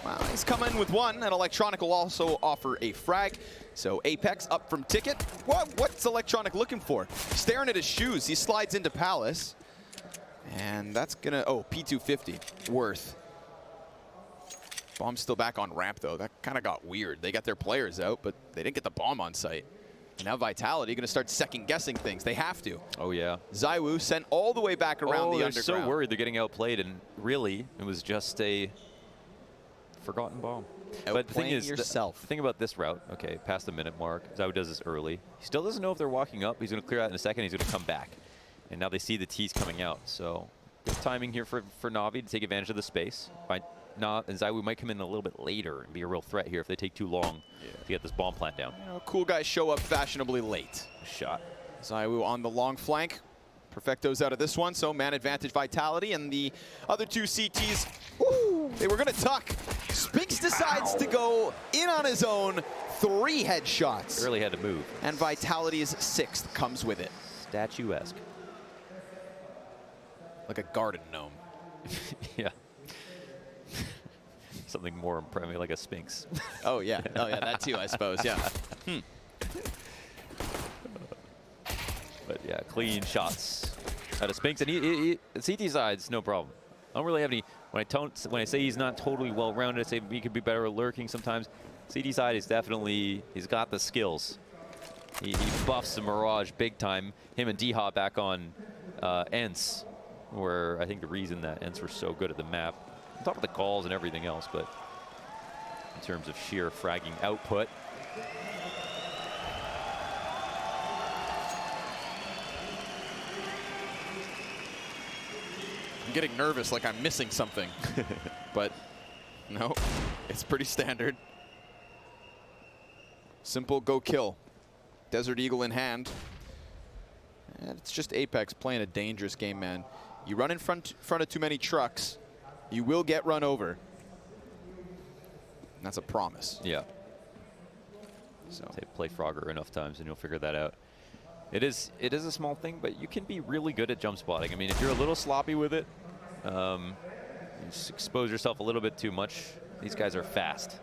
[SPEAKER 2] Well, he's coming with one, and Electronic will also offer a frag. So Apex up from Ticket. What's Electronic looking for? Staring at his shoes. He slides into Palace. And that's gonna, P250, worth. Bomb's still back on Ramp though. That kind of got weird. They got their players out, but they didn't get the bomb on site. And now Vitality gonna start second guessing things. They have to.
[SPEAKER 1] Oh yeah.
[SPEAKER 2] ZywOo sent all the way back around the
[SPEAKER 1] they're
[SPEAKER 2] underground.
[SPEAKER 1] so worried they're getting outplayed, and really, it was just a forgotten bomb. But the thing is,
[SPEAKER 2] yourself.
[SPEAKER 1] the thing about this route, okay, past the minute mark, ZywOo does this early. He still doesn't know if they're walking up. He's gonna clear out in a second. He's gonna come back. And now they see the T's coming out. So good timing here for Navi to take advantage of the space. And ZywOo might come in a little bit later and be a real threat here if they take too long to get this bomb plant down.
[SPEAKER 2] Cool guys show up fashionably late.
[SPEAKER 1] Shot.
[SPEAKER 2] ZywOo on the long flank. Perfecto's out of this one, so man advantage Vitality, and the other two CTs, they were gonna tuck. Spinks decides to go in on his own, 3 headshots.
[SPEAKER 1] Really had to move.
[SPEAKER 2] And Vitality's 6th comes with it.
[SPEAKER 1] Statuesque.
[SPEAKER 2] Like a garden gnome.
[SPEAKER 1] Yeah. Something more impressive, like a Sphinx.
[SPEAKER 2] Oh yeah, that too, I suppose, yeah.
[SPEAKER 1] But yeah, clean shots out of Sphinx. And he CT side's no problem. I don't really have any, when I say he's not totally well-rounded, I say he could be better at lurking sometimes. CT side is definitely, he's got the skills. He buffs the Mirage big time. Him and D-Hop back on Ents, where I think the reason that Ents were so good at the map, on top of the calls and everything else, but in terms of sheer fragging output.
[SPEAKER 2] I'm getting nervous like I'm missing something. But no, it's pretty standard. Simple go kill. Desert Eagle in hand. And it's just Apex playing a dangerous game, man. You run in front of too many trucks, you will get run over. And that's a promise.
[SPEAKER 1] Yeah.
[SPEAKER 2] So
[SPEAKER 1] Play Frogger enough times and you'll figure that out. It is a small thing, but you can be really good at jump spotting. I mean, if you're a little sloppy with it, you just expose yourself a little bit too much. These guys are fast.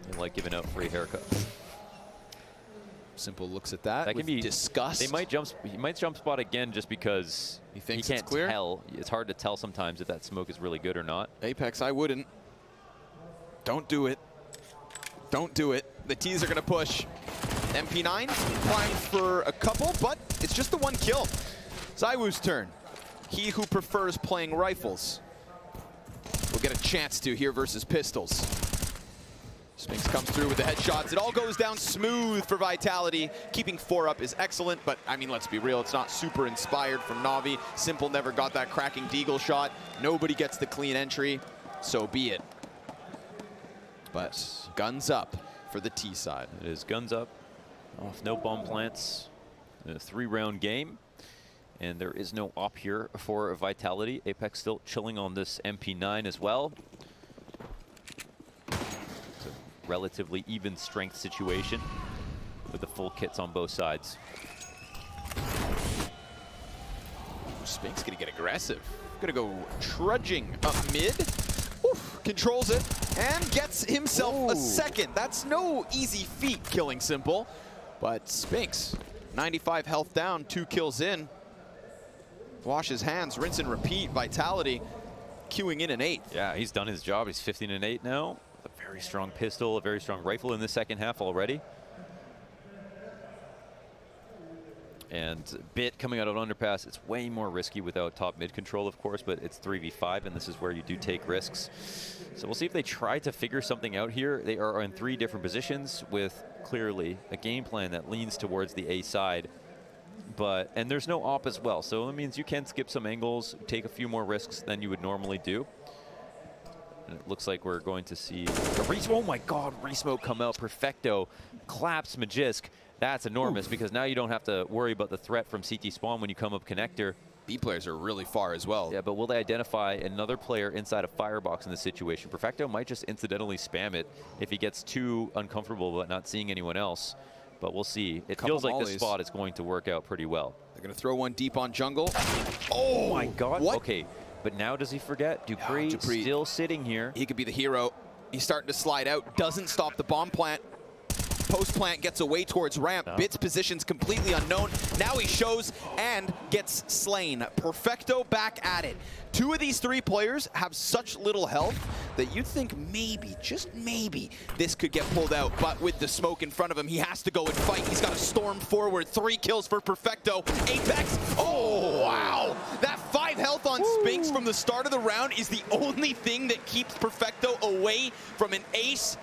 [SPEAKER 1] They like giving out free haircuts.
[SPEAKER 2] Simple looks at that.
[SPEAKER 1] That can be
[SPEAKER 2] disgust.
[SPEAKER 1] He might jump spot again just because
[SPEAKER 2] he thinks
[SPEAKER 1] can't
[SPEAKER 2] it's clear.
[SPEAKER 1] tell. It's hard to tell sometimes if that smoke is really good or not.
[SPEAKER 2] Apex, I wouldn't. Don't do it. Don't do it. The T's are going to push. MP9 primed for a couple, but it's just the one kill. ZywOo's turn. He who prefers playing rifles will get a chance to here versus pistols. Spinks comes through with the headshots. It all goes down smooth for Vitality. Keeping 4 up is excellent, but I mean, let's be real, it's not super inspired from Navi. Simple never got that cracking deagle shot. Nobody gets the clean entry, so be it. But guns up for the T side.
[SPEAKER 1] It is guns up, off no bomb plants, a 3-round game. And there is no op here for Vitality. Apex still chilling on this MP9 as well. It's a relatively even strength situation. with the full kits on both sides.
[SPEAKER 2] Spinks gonna get aggressive. Gonna go trudging up mid. Oof, controls it and gets himself a second. That's no easy feat, killing Simple. But Spinks, 95 health down, 2 kills in. Wash his hands, rinse and repeat. Vitality queuing in an 8th.
[SPEAKER 1] Yeah, he's done his job. He's 15-8 now. A very strong pistol, a very strong rifle in the second half already. And Bit coming out of underpass, it's way more risky without top mid control, of course, but it's 3v5, and this is where you do take risks. So we'll see if they try to figure something out here. They are in 3 different positions with clearly a game plan that leans towards the A side. And there's no op as well, so it means you can skip some angles, take a few more risks than you would normally do. And it looks like we're going to see oh my god, Resmoke come out. Perfecto claps Magisk. That's enormous. Oof. Because now you don't have to worry about the threat from CT spawn when you come up connector.
[SPEAKER 2] B players are really far as well.
[SPEAKER 1] Yeah, but will they identify another player inside a firebox in this situation? Perfecto might just incidentally spam it if he gets too uncomfortable but not seeing anyone else. But we'll see. It feels like this spot is going to work out pretty well.
[SPEAKER 2] They're going to throw one deep on jungle.
[SPEAKER 1] Oh my god.
[SPEAKER 2] What?
[SPEAKER 1] Okay, but now does he forget? Dupree still sitting here.
[SPEAKER 2] He could be the hero. He's starting to slide out. Doesn't stop the bomb plant. Post plant gets away towards ramp. No. Bit's position's completely unknown. Now he shows and gets slain. Perfecto back at it. 2 of these 3 players have such little health that you'd think maybe, just maybe, this could get pulled out. But with the smoke in front of him, he has to go and fight. He's got to storm forward. 3 kills for Perfecto. Apex. Oh, wow. That 5 health on Spinks from the start of the round is the only thing that keeps Perfecto away from an ace.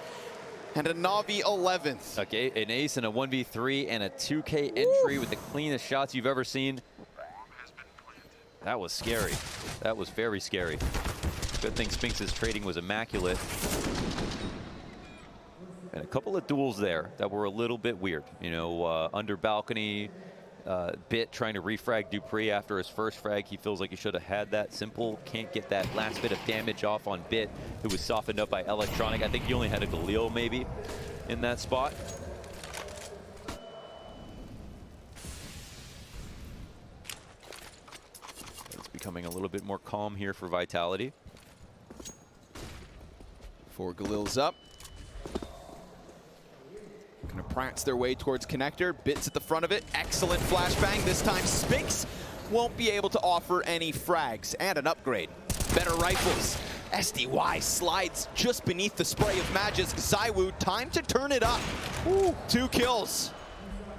[SPEAKER 2] And a Navi 11th.
[SPEAKER 1] Okay, an ace and a 1v3 and a 2K entry with the cleanest shots you've ever seen. That was scary. That was very scary. Good thing Spinks' trading was immaculate. And a couple of duels there that were a little bit weird. You know, under balcony, Bit trying to refrag Dupree after his first frag. He feels like he should have had that. Simple can't get that last bit of damage off on Bit, who was softened up by Electronic. I think he only had a Galil maybe in that spot. It's becoming a little bit more calm here for Vitality.
[SPEAKER 2] 4 Galils up. Gonna prance their way towards connector. Bits at the front of it. Excellent flashbang. This time Spinks won't be able to offer any frags. And an upgrade. Better rifles. SDY slides just beneath the spray of Magisk. Zywoo, time to turn it up. Ooh, 2 kills.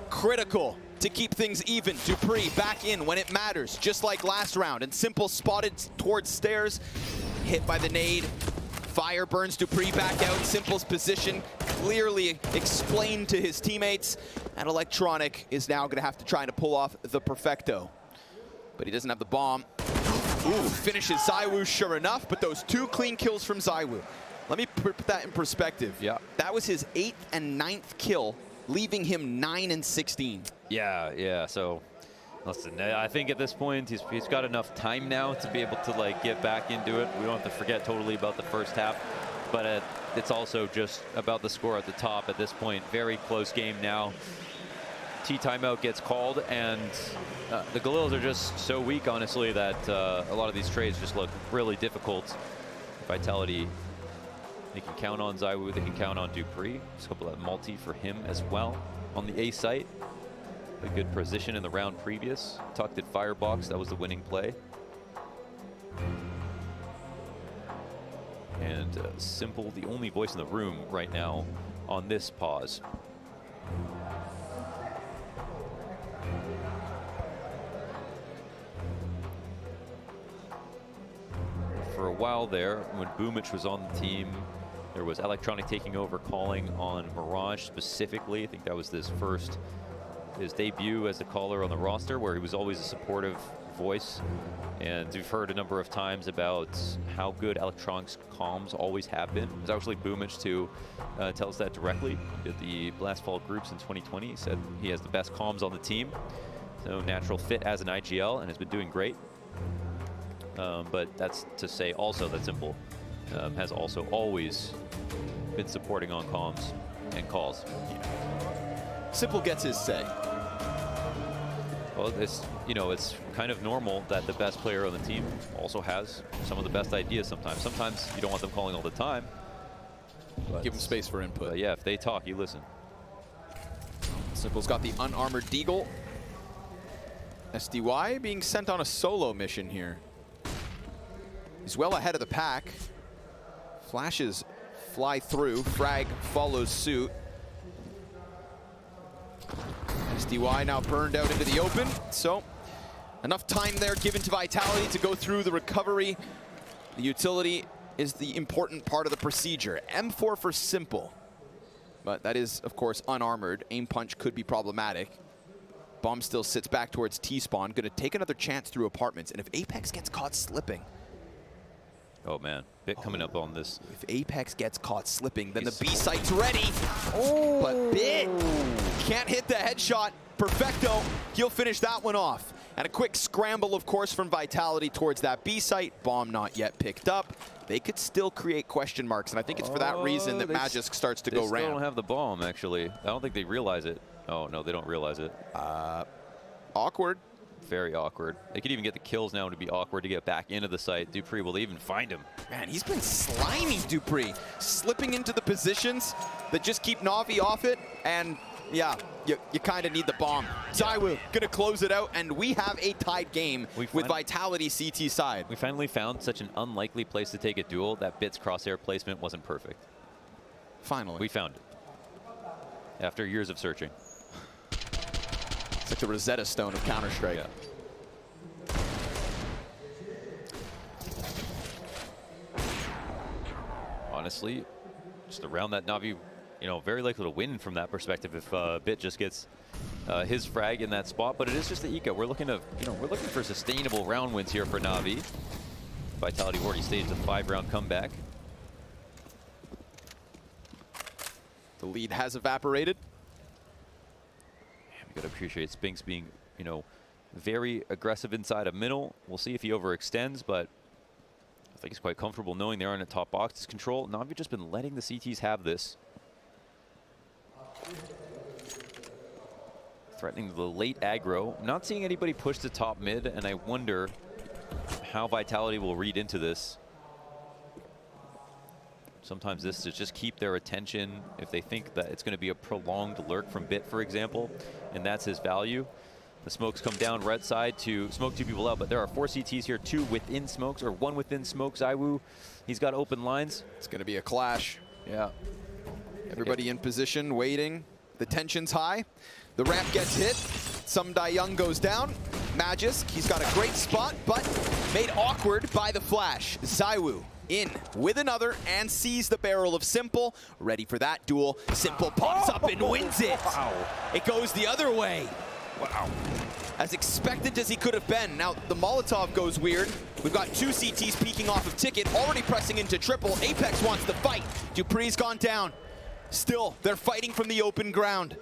[SPEAKER 2] Critical to keep things even. Dupree back in when it matters, just like last round. And Simple spotted towards stairs. Hit by the nade. Fire burns Dupree back out. Simple's position clearly explained to his teammates. And Electronic is now going to have to try to pull off the Perfecto. But he doesn't have the bomb. Ooh, finishes Zywoo sure enough, but those 2 clean kills from Zywoo. Let me put that in perspective.
[SPEAKER 1] Yeah.
[SPEAKER 2] That was his 8th and 9th kill, leaving him 9 and 16.
[SPEAKER 1] Yeah, so listen, I think at this point he's got enough time now to be able to like get back into it. We don't have to forget totally about the first half, but it's also just about the score at the top at this point. Very close game now. T timeout gets called, and the Galils are just so weak, honestly, that a lot of these trades just look really difficult. Vitality, they can count on Zywoo, they can count on Dupree. Just hope that multi for him as well on the A site. A good position in the round previous. Tucked at Firebox, that was the winning play. And Simple, the only voice in the room right now on this pause. For a while there, when Boomich was on the team, there was Electronic taking over, calling on Mirage specifically. I think that was his debut as a caller on the roster, where he was always a supportive voice. And we've heard a number of times about how good Electronic's comms always have been. It was actually Boomich to tell us that directly at the Blast Fall groups in 2020. He said he has the best comms on the team. So natural fit as an IGL, and has been doing great. But that's to say also that Simple has also always been supporting on comms and calls.
[SPEAKER 2] Simple gets his say.
[SPEAKER 1] Well, it's kind of normal that the best player on the team also has some of the best ideas sometimes. Sometimes you don't want them calling all the time.
[SPEAKER 2] Give them space for input.
[SPEAKER 1] But yeah, if they talk, you listen.
[SPEAKER 2] Simple's got the unarmored Deagle. SDY being sent on a solo mission here. He's well ahead of the pack. Flashes fly through. Frag follows suit. SDY now burned out into the open. So enough time there given to Vitality to go through the recovery. The utility is the important part of the procedure. M4 for Simple. But that is, of course, unarmored. Aim punch could be problematic. Bomb still sits back towards T-spawn. Going to take another chance through apartments. And if Apex gets caught slipping.
[SPEAKER 1] Oh, man. Bit coming up on this.
[SPEAKER 2] If Apex gets caught slipping, then the B site's ready. Oh, but Bit can't hit the headshot. Perfecto. He'll finish that one off. And a quick scramble, of course, from Vitality towards that B site. Bomb not yet picked up. They could still create question marks, and I think it's for that reason that Magisk starts to go
[SPEAKER 1] They
[SPEAKER 2] round.
[SPEAKER 1] still don't have the bomb, actually. I don't think they realize it. Oh, no, they don't realize it.
[SPEAKER 2] Awkward.
[SPEAKER 1] Very awkward. They could even get the kills now to be awkward to get back into the site. Dupree, will they even find him?
[SPEAKER 2] Man, he's been slimy, Dupree. Slipping into the positions that just keep Navi off it, and yeah, you kind of need the bomb. Zaiwu gonna close it out, and we have a tied game with Vitality CT side.
[SPEAKER 1] We finally found such an unlikely place to take a duel that Bit's crosshair placement wasn't perfect.
[SPEAKER 2] Finally.
[SPEAKER 1] We found it. After years of searching.
[SPEAKER 2] It's like the Rosetta Stone of Counter-Strike.
[SPEAKER 1] Yeah. Honestly, just around that Navi, very likely to win from that perspective if Bit just gets his frag in that spot. But it is just the eco. We're looking for sustainable round wins here for Navi. Vitality already staged a 5-round comeback.
[SPEAKER 2] The lead has evaporated.
[SPEAKER 1] You gotta appreciate Spinks being, very aggressive inside of middle. We'll see if he overextends, but I think he's quite comfortable knowing they're in a top box control. Navi just been letting the CTs have this. Threatening the late aggro. Not seeing anybody push to top mid, and I wonder how Vitality will read into this. Sometimes this to just keep their attention if they think that it's going to be a prolonged lurk from Bit, for example, and that's his value. The smokes come down red side to smoke 2 people out, but there are 4 CTs here, 2 within smokes, or 1 within smoke. Zaiwu, he's got open lines.
[SPEAKER 2] It's going to be a clash.
[SPEAKER 1] Yeah.
[SPEAKER 2] Everybody in position, waiting. The tension's high. The ramp gets hit. Some Young goes down. Magisk, he's got a great spot, but made awkward by the flash. Zaiwu in with another and sees the barrel of Simple. Ready for that duel. Simple pops up and wins it.
[SPEAKER 1] Wow.
[SPEAKER 2] It goes the other way.
[SPEAKER 1] Wow.
[SPEAKER 2] As expected as he could have been. Now, the Molotov goes weird. We've got 2 CTs peeking off of Ticket, already pressing into triple. Apex wants to fight. Dupree's gone down. Still, they're fighting from the open ground.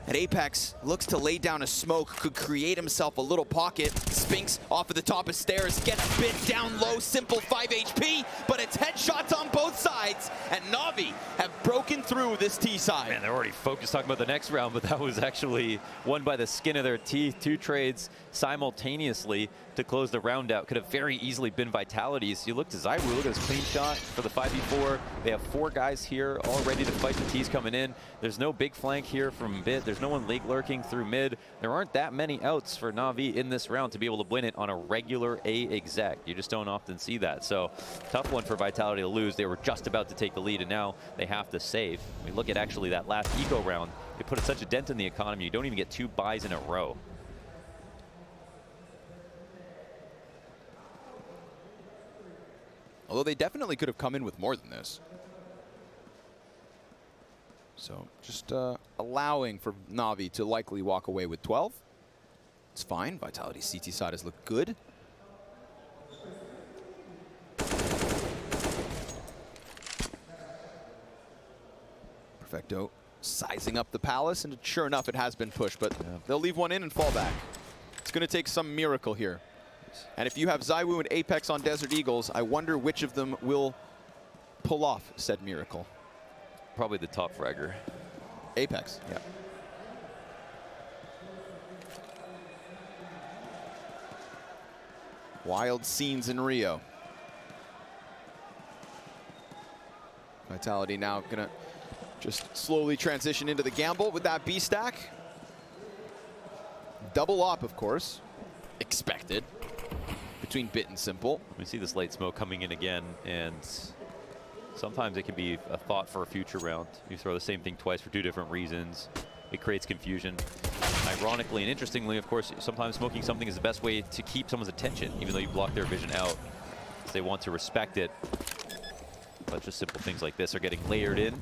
[SPEAKER 2] And Apex looks to lay down a smoke, could create himself a little pocket. Spinks off of the top of stairs, gets Bit down low, Simple 5 HP, but it's headshots on both sides, and Navi have broken through this T side.
[SPEAKER 1] Man, they're already focused talking about the next round, but that was actually won by the skin of their teeth. 2 trades simultaneously to close the round out. Could have very easily been Vitality's. You look to Zaiwu, look at his clean shot for the 5v4. They have 4 guys here all ready to fight. The T's coming in. There's no big flank here from Bit. There's no one leg lurking through mid. There aren't that many outs for Navi in this round to be able to win it on a regular A exec. You just don't often see that. So tough one for Vitality to lose. They were just about to take the lead, and now they have to save. We look at actually that last eco round. It put such a dent in the economy. You don't even get 2 buys in a row.
[SPEAKER 2] Although they definitely could have come in with more than this. So just allowing for Navi to likely walk away with 12. It's fine. Vitality CT side has looked good. Perfecto sizing up the Palace, and sure enough, it has been pushed, but they'll leave one in and fall back. It's going to take some miracle here. And if you have Zaiwu and Apex on Desert Eagles, I wonder which of them will pull off said miracle.
[SPEAKER 1] Probably the top fragger.
[SPEAKER 2] Apex.
[SPEAKER 1] Yeah.
[SPEAKER 2] Wild scenes in Rio. Vitality now gonna just slowly transition into the gamble with that B stack. Double op, of course, expected between Bit and Simple.
[SPEAKER 1] We see this late smoke coming in again, and sometimes it can be a thought for a future round. You throw the same thing twice for 2 different reasons. It creates confusion. Ironically and interestingly, of course, sometimes smoking something is the best way to keep someone's attention, even though you block their vision out. So they want to respect it. But just simple things like this are getting layered in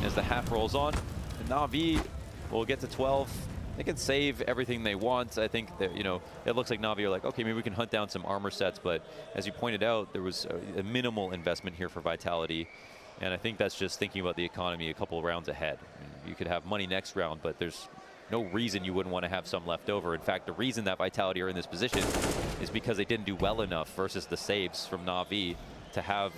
[SPEAKER 1] as the half rolls on. And Navi will get to 12. They can save everything they want. I think that, you know, it looks like Navi are like, okay, maybe we can hunt down some armor sets. But as you pointed out, there was a minimal investment here for Vitality. And I think that's just thinking about the economy a couple of rounds ahead. I mean, you could have money next round, but there's no reason you wouldn't want to have some left over. In fact, the reason that Vitality are in this position is because they didn't do well enough versus the saves from Navi to have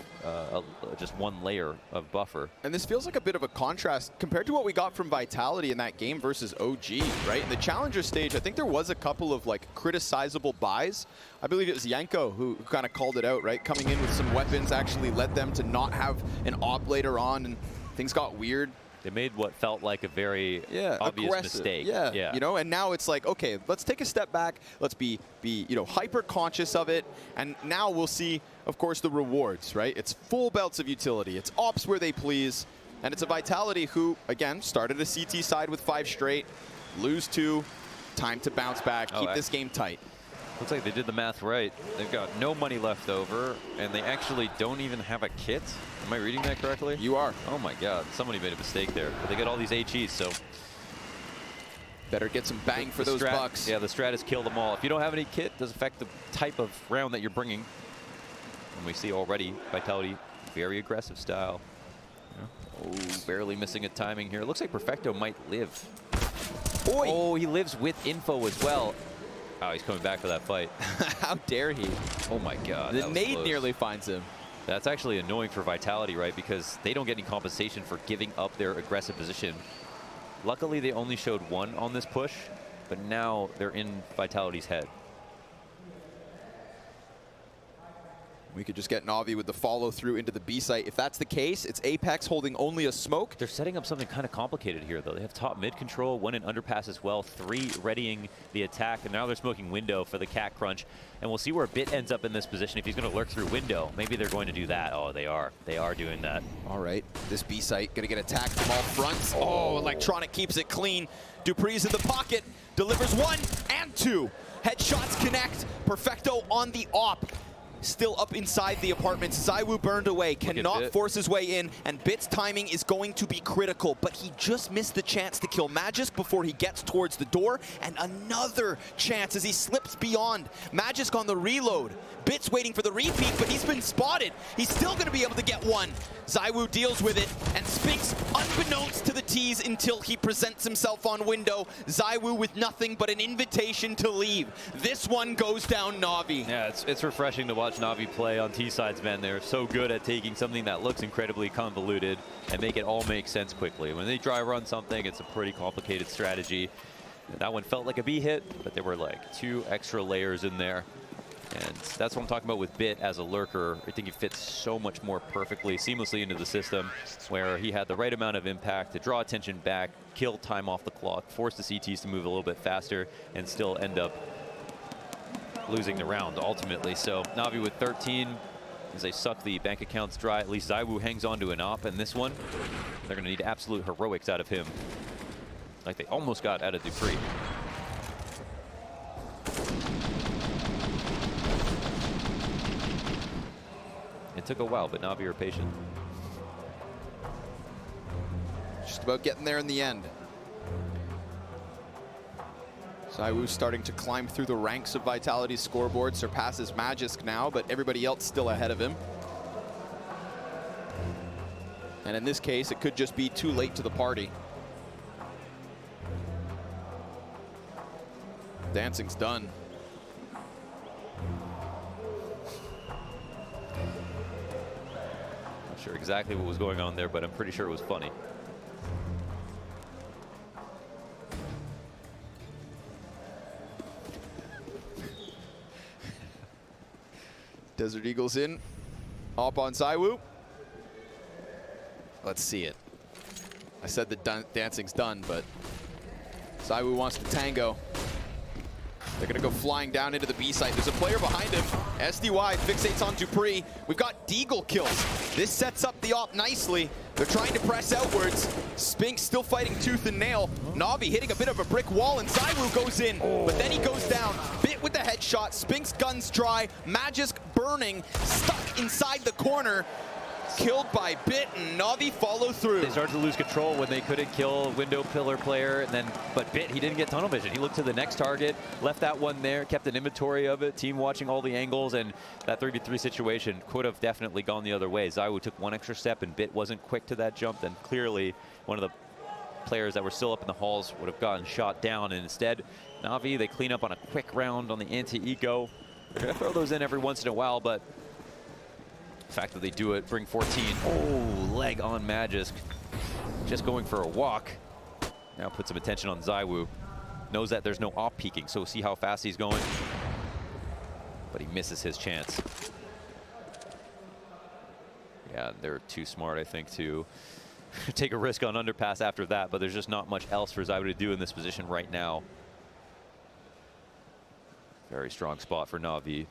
[SPEAKER 1] just one layer of buffer.
[SPEAKER 2] And this feels like a bit of a contrast compared to what we got from Vitality in that game versus OG, right? In the Challenger stage, I think there was a couple of like criticizable buys. I believe it was Yanko who kind of called it out, right? Coming in with some weapons actually led them to not have an op later on, and things got weird.
[SPEAKER 1] They made what felt like a very obvious
[SPEAKER 2] aggressive
[SPEAKER 1] mistake.
[SPEAKER 2] Yeah, you know, and now it's like, okay, let's take a step back. Let's be you know, hyper conscious of it. And now we'll see, of course, the rewards, right? It's full belts of utility. It's ops where they please. And it's a Vitality who, again, started a CT side with 5 straight, lose 2, time to bounce back, keep this game tight.
[SPEAKER 1] Looks like they did the math right. They've got no money left over, and they actually don't even have a kit. Am I reading that correctly?
[SPEAKER 2] You are.
[SPEAKER 1] Oh my God, somebody made a mistake there. But they got all these HEs, so
[SPEAKER 2] better get some bang for those bucks.
[SPEAKER 1] Yeah, the strat has killed them all. If you don't have any kit, it does affect the type of round that you're bringing. And we see already Vitality, very aggressive style. Oh, barely missing a timing here. It looks like Perfecto might live.
[SPEAKER 2] Boy.
[SPEAKER 1] Oh, he lives with info as well. Oh, he's coming back for that fight.
[SPEAKER 2] How dare he?
[SPEAKER 1] Oh my God.
[SPEAKER 2] The nade nearly finds him.
[SPEAKER 1] That's actually annoying for Vitality, right? Because they don't get any compensation for giving up their aggressive position. Luckily, they only showed 1 on this push, but now they're in Vitality's head.
[SPEAKER 2] We could just get Navi with the follow through into the B site. If that's the case, it's Apex holding only a smoke.
[SPEAKER 1] They're setting up something kind of complicated here, though. They have top mid control, 1 in underpass as well, 3 readying the attack, and now they're smoking window for the cat crunch. And we'll see where Bit ends up in this position if he's going to lurk through window. Maybe they're going to do that. Oh, they are. They are doing that.
[SPEAKER 2] All right, this B site going to get attacked from all fronts. Oh, Electronic keeps it clean. Dupree's in the pocket, delivers 1 and 2. Headshots connect. Perfecto on the op. Still up inside the apartment. ZywOo burned away, cannot force his way in, and Bit's timing is going to be critical, but he just missed the chance to kill Magisk before he gets towards the door, and another chance as he slips beyond. Magisk on the reload. Bit's waiting for the repeat, but he's been spotted. He's still going to be able to get 1. ZywOo deals with it, and Spinks, unbeknownst to the T's until he presents himself on window, ZywOo with nothing but an invitation to leave. This one goes down Navi.
[SPEAKER 1] Yeah, it's refreshing to watch Navi play on T-sides, man. They're so good at taking something that looks incredibly convoluted and make it all make sense quickly. When they dry run something, it's a pretty complicated strategy. And that one felt like a B hit, but there were like 2 extra layers in there. And that's what I'm talking about with Bit as a lurker. I think he fits so much more perfectly, seamlessly into the system, where he had the right amount of impact to draw attention back, kill time off the clock, force the CTs to move a little bit faster, and still end up losing the round ultimately. So Navi with 13, as they suck the bank accounts dry. At least ZywOo hangs on to an op, and this one, they're going to need absolute heroics out of him. Like they almost got out of Dupree. It took a while, but Navi are patient.
[SPEAKER 2] Just about getting there in the end. ZywOo starting to climb through the ranks of Vitality's scoreboard, surpasses Magisk now, but everybody else still ahead of him. And in this case, it could just be too late to the party. Dancing's done.
[SPEAKER 1] Not sure exactly what was going on there, but I'm pretty sure it was funny.
[SPEAKER 2] Desert Eagles in. Up on ZywOo. Let's see it. I said the dancing's done, but ZywOo wants to tango. They're going to go flying down into the B site. There's a player behind him. SDY fixates on Dupree. We've got Deagle kills. This sets up the op nicely. They're trying to press outwards. Spinks still fighting tooth and nail. Navi hitting a bit of a brick wall, and ZywOo goes in, but then he goes down. Bit with the headshot. Spinks guns dry. Magisk burning, stuck inside the corner. Killed by Bit, and Navi follow through.
[SPEAKER 1] They started to lose control when they couldn't kill window pillar player, and then but Bit, he didn't get tunnel vision. He looked to the next target, left that one there, kept an inventory of it, team watching all the angles, and that 3v3 situation could have definitely gone the other way. ZywOo took one extra step, and Bit wasn't quick to that jump. Then clearly one of the players that were still up in the halls would have gotten shot down, and instead Navi, they clean up on a quick round on the anti-eco. They're gonna throw those in every once in a while, but the fact that they do it, bring 14. Oh, leg on Magisk. Just going for a walk. Now put some attention on ZywOo. Knows that there's no op peeking, so see how fast he's going. But he misses his chance. Yeah, they're too smart, I think, to take a risk on underpass after that, but there's just not much else for ZywOo to do in this position right now. Very strong spot for Navi,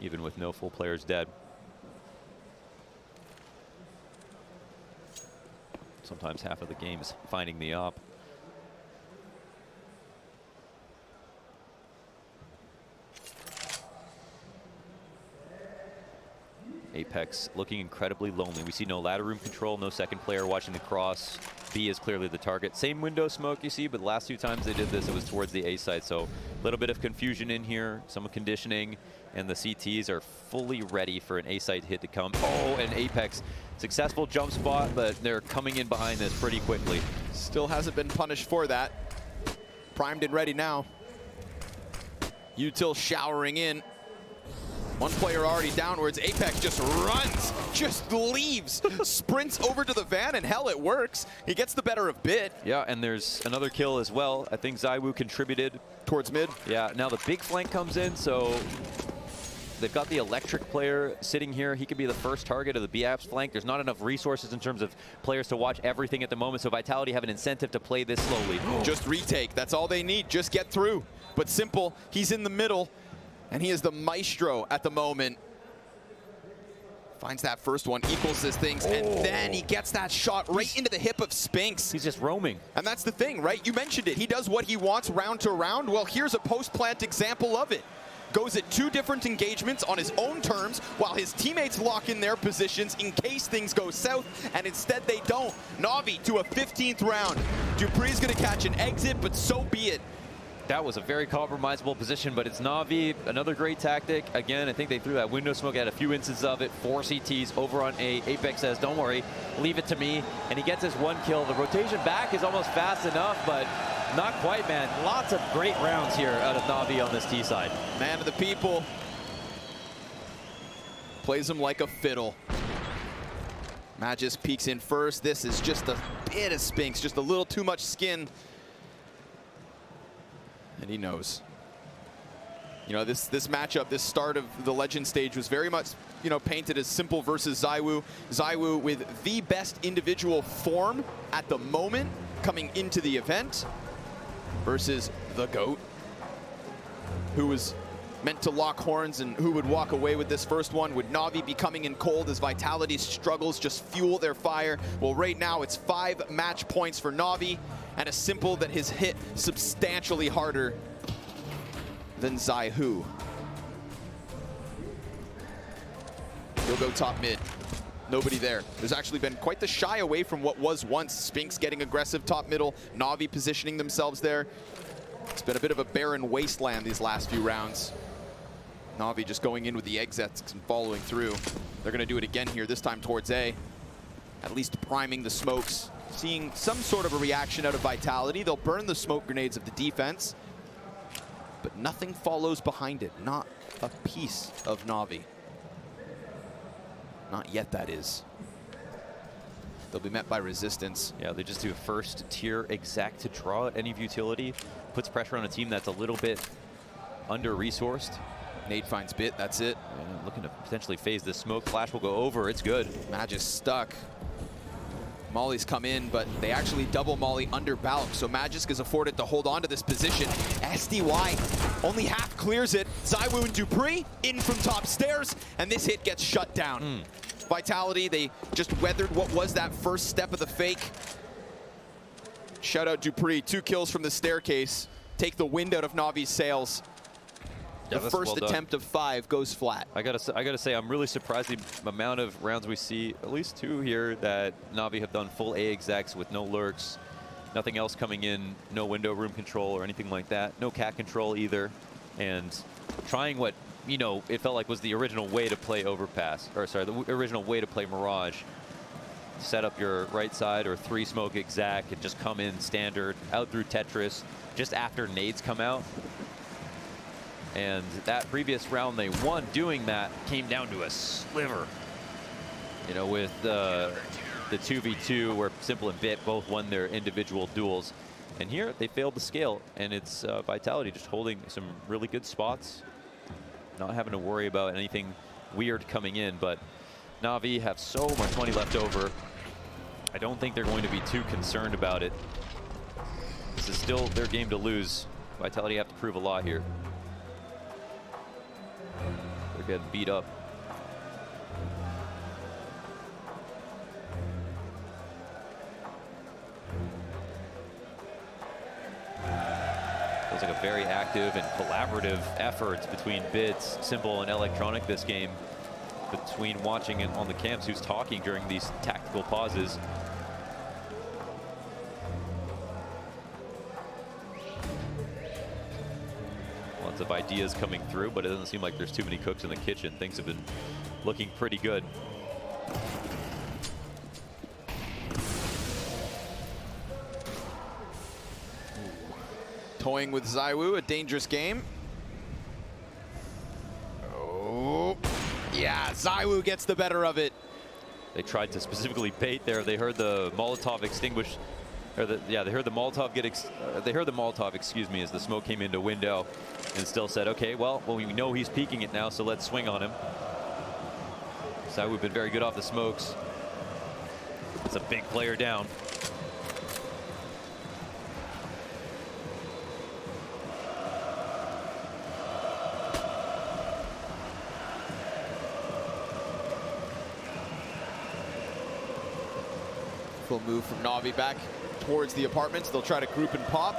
[SPEAKER 1] even with no full players dead. Sometimes half of the game is finding the op. Apex looking incredibly lonely. We see no ladder room control, no second player watching the cross. B is clearly the target. Same window smoke you see, but the last 2 times they did this, it was towards the A side. So a little bit of confusion in here, some conditioning, and the CTs are fully ready for an A side hit to come. Oh, and Apex, successful jump spot, but they're coming in behind this pretty quickly.
[SPEAKER 2] Still hasn't been punished for that. Primed and ready now. Util showering in. One player already downwards. Apex just runs, just leaves, sprints over to the van, and hell, it works. He gets the better of Bit.
[SPEAKER 1] Yeah, and there's another kill as well. I think ZywOo contributed.
[SPEAKER 2] Towards mid.
[SPEAKER 1] Yeah, now the big flank comes in, so they've got the electric player sitting here. He could be the first target of the B-Apps flank. There's not enough resources in terms of players to watch everything at the moment, so Vitality have an incentive to play this slowly.
[SPEAKER 2] Just retake, that's all they need, just get through. But simple, he's in the middle, and he is the maestro at the moment. Finds that first one, equals his things, and then he gets that shot right into the hip of Spinks.
[SPEAKER 1] He's just roaming.
[SPEAKER 2] And that's the thing, right? You mentioned it. He does what he wants round to round. Well, here's a post-plant example of it. Goes at 2 different engagements on his own terms while his teammates lock in their positions in case things go south, and instead they don't. Navi to a 15th round. Dupree's gonna catch an exit, but so be it.
[SPEAKER 1] That was a very compromisable position, but it's Navi, another great tactic. Again, I think they threw that window smoke, had a few instances of it, 4 CTs over on A. Apex says, don't worry, leave it to me, and he gets his 1 kill. The rotation back is almost fast enough, but not quite, man. Lots of great rounds here out of Navi on this T side.
[SPEAKER 2] Man of the people. Plays him like a fiddle. Magisk peeks in first. This is just a bit of Spinks, just a little too much skin. And he knows. You know, this matchup, this start of the Legend stage was very much, you know, painted as simple versus ZywOo. ZywOo with the best individual form at the moment coming into the event versus the GOAT, who was meant to lock horns and who would walk away with this first one. Would Navi be coming in cold as Vitality's struggles just fuel their fire? Well, right now it's 5 match points for Navi, and a simple that has hit substantially harder than ZywOo. He'll go top mid. Nobody there. There's actually been quite the shy away from what was once. Spinks getting aggressive top middle, Navi positioning themselves there. It's been a bit of a barren wasteland these last few rounds. Navi just going in with the exits and following through. They're gonna do it again here, this time towards A. At least priming the smokes. Seeing some sort of a reaction out of Vitality. They'll burn the smoke grenades of the defense, but nothing follows behind it. Not a piece of Navi. Not yet, that is. They'll be met by resistance.
[SPEAKER 1] Yeah, they just do a first tier exact to draw at any utility. Puts pressure on a team that's a little bit under-resourced.
[SPEAKER 2] Nade finds Bit, that's it.
[SPEAKER 1] Yeah, looking to potentially phase this smoke. Flash will go over. It's good.
[SPEAKER 2] Madge is stuck. Molly's come in, but they actually double Molly under Balk, so Magisk is afforded to hold on to this position. SDY only half clears it. ZywOo and Dupree in from top stairs, and this hit gets shut down. Vitality, they just weathered what was that first step of the fake. Shout out Dupree, 2 kills from the staircase. Take the wind out of Navi's sails.
[SPEAKER 1] Yeah,
[SPEAKER 2] the first attempt of 5 goes flat.
[SPEAKER 1] I gotta say, I'm really surprised the amount of rounds we see, at least 2 here, that Navi have done full A execs with no lurks, nothing else coming in, no window room control or anything like that, no cat control either, and trying what, you know, it felt like was the original way to play Overpass, or sorry, the original way to play Mirage. Set up your right side or 3 smoke exec and just come in standard, out through Tetris, just after nades come out. And that previous round they won doing that came down to a sliver. You know, with the 2v2 where Simple and Bit both won their individual duels. And here they failed to scale, and it's Vitality just holding some really good spots, not having to worry about anything weird coming in. But Navi have so much money left over. I don't think they're going to be too concerned about it. This is still their game to lose. Vitality have to prove a lot here. They're getting beat up. Feels like a very active and collaborative effort between Bids, Simple, and Electronic this game. Between watching and on the cams, who's talking during these tactical pauses. Lots of ideas coming through, but it doesn't seem like there's too many cooks in the kitchen. Things have been looking pretty good.
[SPEAKER 2] Toying with ZywOo, a dangerous game. Oh, yeah, ZywOo gets the better of it.
[SPEAKER 1] They tried to specifically bait there. They heard the Molotov extinguish, or they heard the Molotov get, they heard the Molotov, excuse me, as the smoke came into window, and still said, okay, well, we know he's peeking it now, so let's swing on him. ZywOo been very good off the smokes. It's a big player down.
[SPEAKER 2] Full move from Navi back towards the apartments. They'll try to group and pop.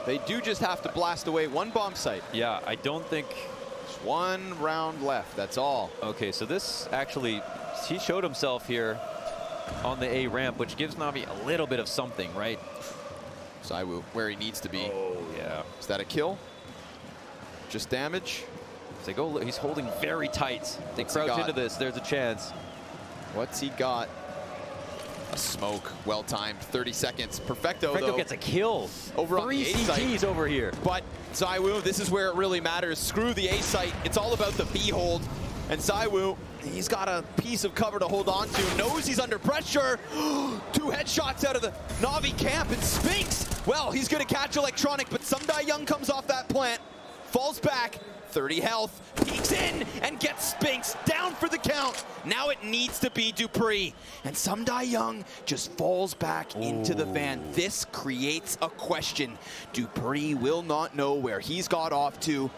[SPEAKER 2] They do just have to blast away 1 bomb site.
[SPEAKER 1] Yeah, I don't think...
[SPEAKER 2] Just 1 round left, that's all.
[SPEAKER 1] Okay, so this actually, he showed himself here on the A ramp, which gives Navi a little bit of something, right?
[SPEAKER 2] ZywOo, where he needs to be.
[SPEAKER 1] Oh, yeah.
[SPEAKER 2] Is that a kill? Just damage?
[SPEAKER 1] They go, he's holding very tight. They crouch into this, there's a chance.
[SPEAKER 2] What's he got? A smoke, well timed, 30 seconds. Perfecto though.
[SPEAKER 1] Gets a kill.
[SPEAKER 2] Over on the A site.
[SPEAKER 1] 3 CTs over here.
[SPEAKER 2] But ZywOo, this is where it really matters. Screw the A site. It's all about the B hold. And ZywOo, he's got a piece of cover to hold on to. Knows he's under pressure. 2 headshots out of the Navi camp. And Spinks, well, he's going to catch Electronic, but Sumdai Young comes off that plant. Falls back. 30 health, peeks in, and gets Spinks down for the count. Now it needs to be Dupree. And Sumdai Young just falls back into the van. This creates a question. Dupree will not know where he's got off to.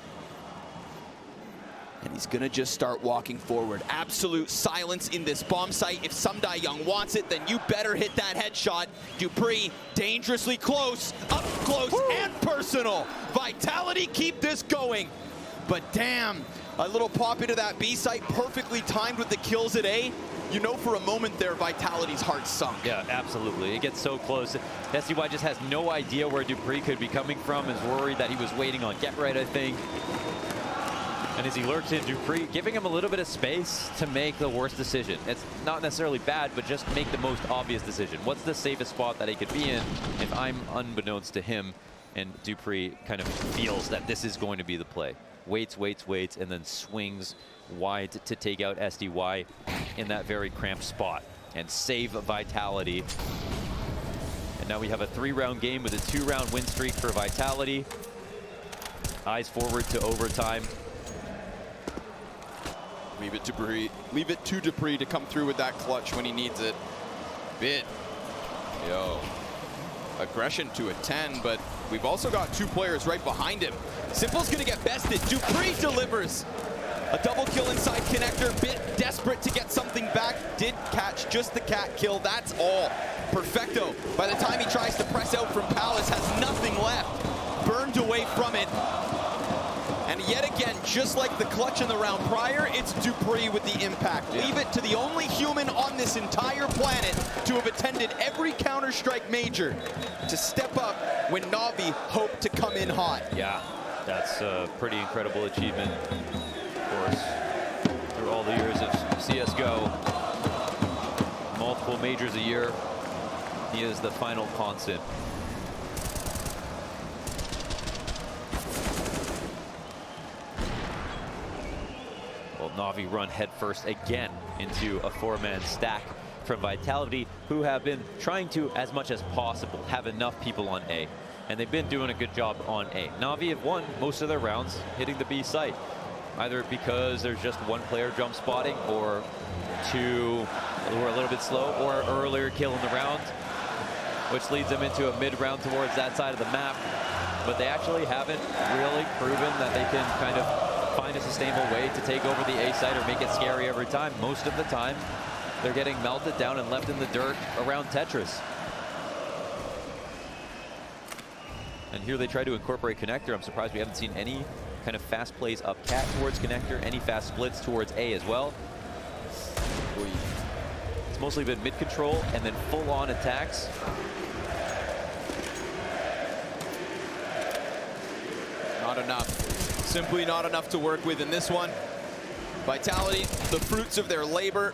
[SPEAKER 2] And he's gonna just start walking forward. Absolute silence in this bomb site. If Sumdai Young wants it, then you better hit that headshot. Dupree, dangerously close, up close and personal. Vitality keep this going. But damn, a little pop into that B site, perfectly timed with the kills at A. You know for a moment there, Vitality's heart sunk.
[SPEAKER 1] Yeah, absolutely. It gets so close. SDY just has no idea where Dupree could be coming from, is worried that he was waiting on Get Right, I think. And as he lurks in, Dupree giving him a little bit of space to make the worst decision. It's not necessarily bad, but just make the most obvious decision. What's the safest spot that he could be in if I'm unbeknownst to him? And Dupree kind of feels that this is going to be the play. Waits, and then swings wide to take out SDY in that very cramped spot and save Vitality. And now we have a 3-round game with a 2-round win streak for Vitality. Eyes forward to overtime.
[SPEAKER 2] Leave it to Dupree to come through with that clutch when he needs it. Bit. Yo. Aggression to a 10, but we've also got 2 players right behind him. Simple's gonna get bested. Dupree delivers. A double kill inside connector. Bit desperate to get something back. Did catch just the cat kill. That's all. Perfecto, by the time he tries to press out from Palace, has nothing left. Burned away from it. And yet again, just like the clutch in the round prior, it's Dupree with the impact. Leave it to the only human on this entire planet to have attended every Counter-Strike major to step up when Navi hoped to come in hot.
[SPEAKER 1] Yeah, that's a pretty incredible achievement. Of course, through all the years of CSGO, multiple majors a year, he is the final constant. Well, Navi run headfirst again into a 4-man stack from Vitality, who have been trying to, as much as possible, have enough people on A. And they've been doing a good job on A. Navi have won most of their rounds hitting the B site, either because there's just 1 player jump spotting, or 2 who are a little bit slow, or earlier kill in the round, which leads them into a mid-round towards that side of the map. But they actually haven't really proven that they can kind of find a sustainable way to take over the A site or make it scary every time. Most of the time, they're getting melted down and left in the dirt around Tetris. And here they try to incorporate connector. I'm surprised we haven't seen any kind of fast plays up cat towards connector, any fast splits towards A as well. It's mostly been mid-control and then full-on attacks.
[SPEAKER 2] Not enough. Simply not enough to work with in this one. Vitality, the fruits of their labor.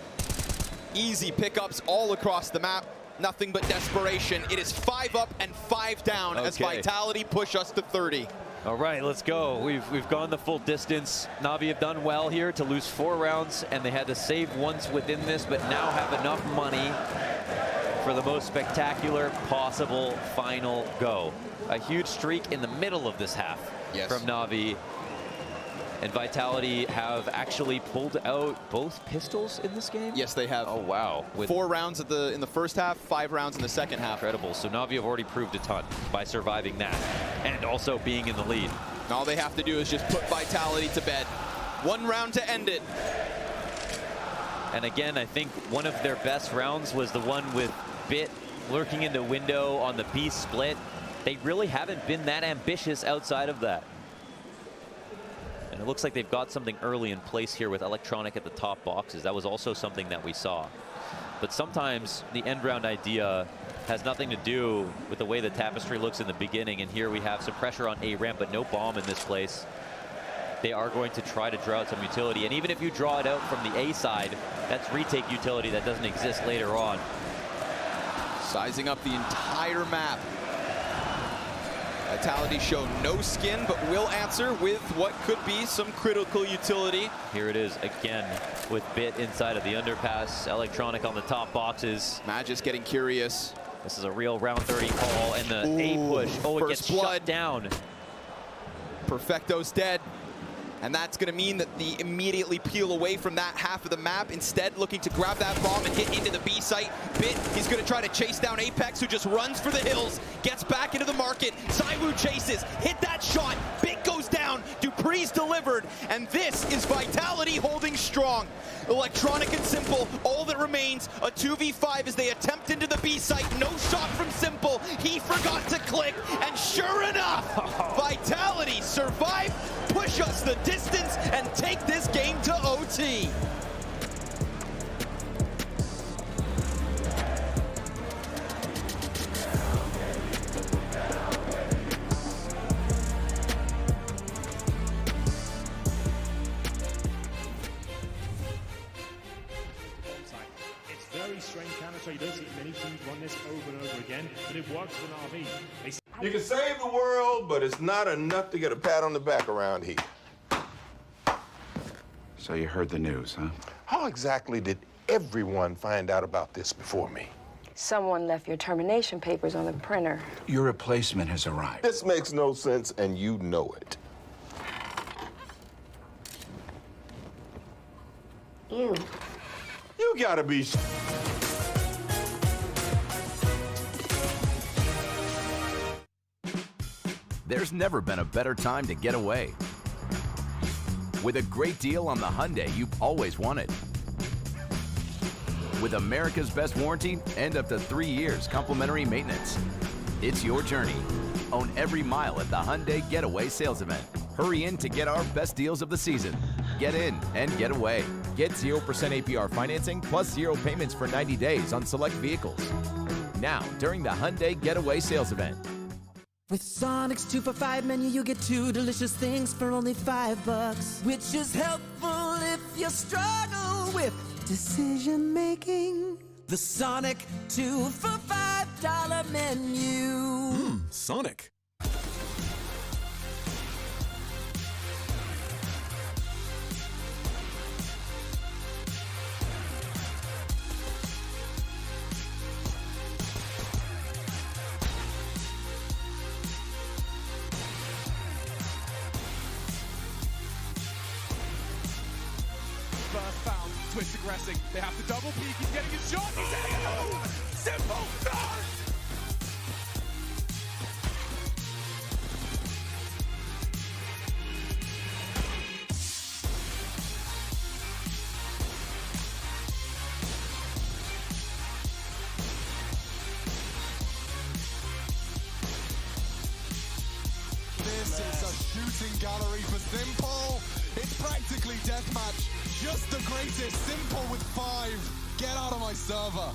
[SPEAKER 2] Easy pickups all across the map. Nothing but desperation. It is 5 up and 5 down as Vitality push us to 30.
[SPEAKER 1] All right, let's go. We've gone the full distance. Navi have done well here to lose 4 rounds, and they had to save once within this, but now have enough money for the most spectacular possible final go. A huge streak in the middle of this half from Navi. And Vitality have actually pulled out both pistols in this game?
[SPEAKER 2] Yes, they have.
[SPEAKER 1] Oh, wow.
[SPEAKER 2] With 4 rounds in the first half, 5 rounds in the second half.
[SPEAKER 1] Incredible. So Navi have already proved a ton by surviving that and also being in the lead.
[SPEAKER 2] All they have to do is just put Vitality to bed. 1 round to end it.
[SPEAKER 1] And again, I think one of their best rounds was the one with Bit lurking into window on the B split. They really haven't been that ambitious outside of that. And it looks like they've got something early in place here with Electronic at the top boxes. That was also something that we saw. But sometimes the end round idea has nothing to do with the way the tapestry looks in the beginning. And here we have some pressure on A ramp, but no bomb in this place. They are going to try to draw out some utility. And even if you draw it out from the A side, that's retake utility that doesn't exist later on.
[SPEAKER 2] Sizing up the entire map. Vitality show no skin, but will answer with what could be some critical utility.
[SPEAKER 1] Here it is again with Bit inside of the underpass. Electronic on the top boxes.
[SPEAKER 2] Magis getting curious.
[SPEAKER 1] This is a real round 30 call, and the A push. Oh, it gets shut down.
[SPEAKER 2] Perfecto's dead. And that's going to mean that they immediately peel away from that half of the map, instead looking to grab that bomb and hit into the B site. Bit, he's going to try to chase down Apex, who just runs for the hills, gets back into the market. Saiwu chases, hit that shot, Bit goes down, Dupree's delivered, and this is Vitality holding strong. Electronic and Simple, all that remains, a 2v5 as they attempt into the B site. No shot from Simple, he forgot to click, and sure enough, Vitality survive, push us the distance, and take this game to OT.
[SPEAKER 7] It's very strange counter, you don't see many teams run this over and over again, but it works for Navi.
[SPEAKER 8] You can save the world, but it's not enough to get a pat on the back around here.
[SPEAKER 9] So you heard the news, huh?
[SPEAKER 8] How exactly did everyone find out about this before me?
[SPEAKER 10] Someone left your termination papers on the printer.
[SPEAKER 9] Your replacement has arrived.
[SPEAKER 8] This makes no sense, and you know it.
[SPEAKER 10] Ew.
[SPEAKER 8] You gotta be.
[SPEAKER 11] There's never been a better time to get away. With a great deal on the Hyundai you've always wanted. With America's best warranty and up to 3 years complimentary maintenance. It's your journey. Own every mile at the Hyundai Getaway Sales Event. Hurry in to get our best deals of the season. Get in and get away.
[SPEAKER 12] Get 0% APR financing plus 0 payments for 90 days on select vehicles. Now, during the Hyundai Getaway Sales Event.
[SPEAKER 13] With Sonic's 2 for $5 menu, you get 2 delicious things for only $5, which is helpful if you struggle with decision making. The Sonic 2 for $5 menu.
[SPEAKER 12] Sonic.
[SPEAKER 14] Found, twist aggressing. They have to double peek. He's getting his shot. He's getting another one. Simple start.
[SPEAKER 15] This is a shooting gallery for Simple. It's practically deathmatch. Just the greatest. Simple with 5. Get out of my server.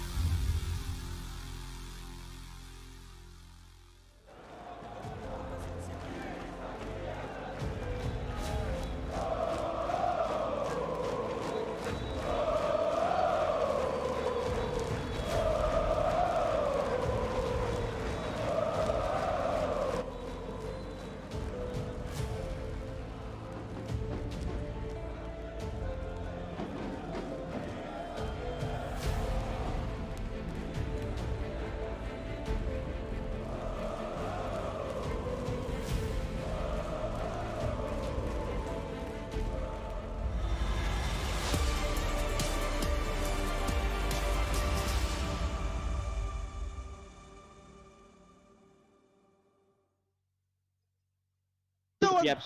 [SPEAKER 16] Yep.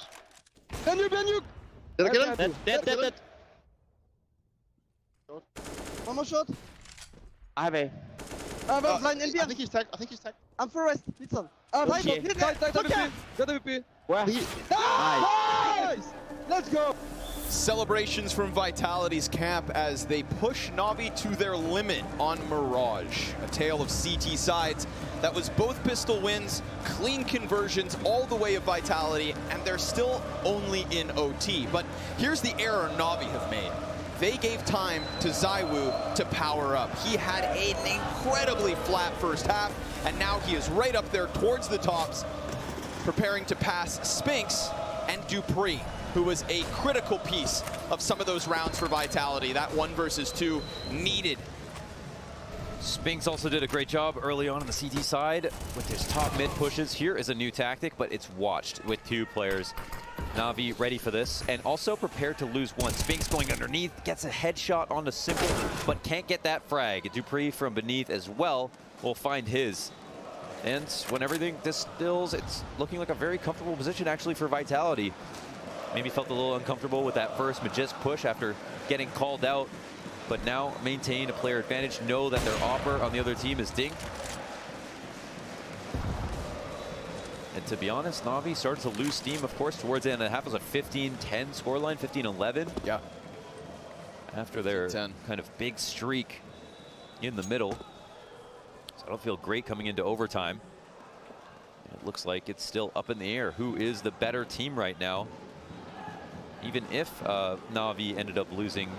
[SPEAKER 17] Can you?
[SPEAKER 16] Did I get him? Dead.
[SPEAKER 17] One more shot.
[SPEAKER 16] I have a.
[SPEAKER 17] Blind NBM.
[SPEAKER 16] I think he's tagged.
[SPEAKER 17] I'm for rest. Little.
[SPEAKER 16] Okay.
[SPEAKER 17] Tight. WP. Got WP.
[SPEAKER 16] Where?
[SPEAKER 17] Nice. Let's go.
[SPEAKER 2] Celebrations from Vitality's camp as they push Navi to their limit on Mirage. A tale of CT sides that was both pistol wins, clean conversions all the way of Vitality, and they're still only in OT. But here's the error Navi have made. They gave time to ZywOo to power up. He had an incredibly flat first half, and now he is right up there towards the tops, preparing to pass Spinks and Dupree, who was a critical piece of some of those rounds for Vitality. That 1 versus 2 needed.
[SPEAKER 1] Spinks also did a great job early on the CT side with his top mid pushes. Here is a new tactic, but it's watched with 2 players. Navi ready for this and also prepared to lose 1. Spinks going underneath, gets a headshot onto Simple, but can't get that frag. Dupree from beneath as well will find his. And when everything distills, it's looking like a very comfortable position actually for Vitality. Maybe felt a little uncomfortable with that first Magisk push after getting called out, but now maintain a player advantage, know that their offer on the other team is dinked. And to be honest, Navi started to lose steam, of course, towards the end of the half. It was a 15-10 scoreline, 15-11.
[SPEAKER 2] Yeah.
[SPEAKER 1] After their kind of big streak in the middle. So I don't feel great coming into overtime. And it looks like it's still up in the air. Who is the better team right now? Even if Navi ended up losing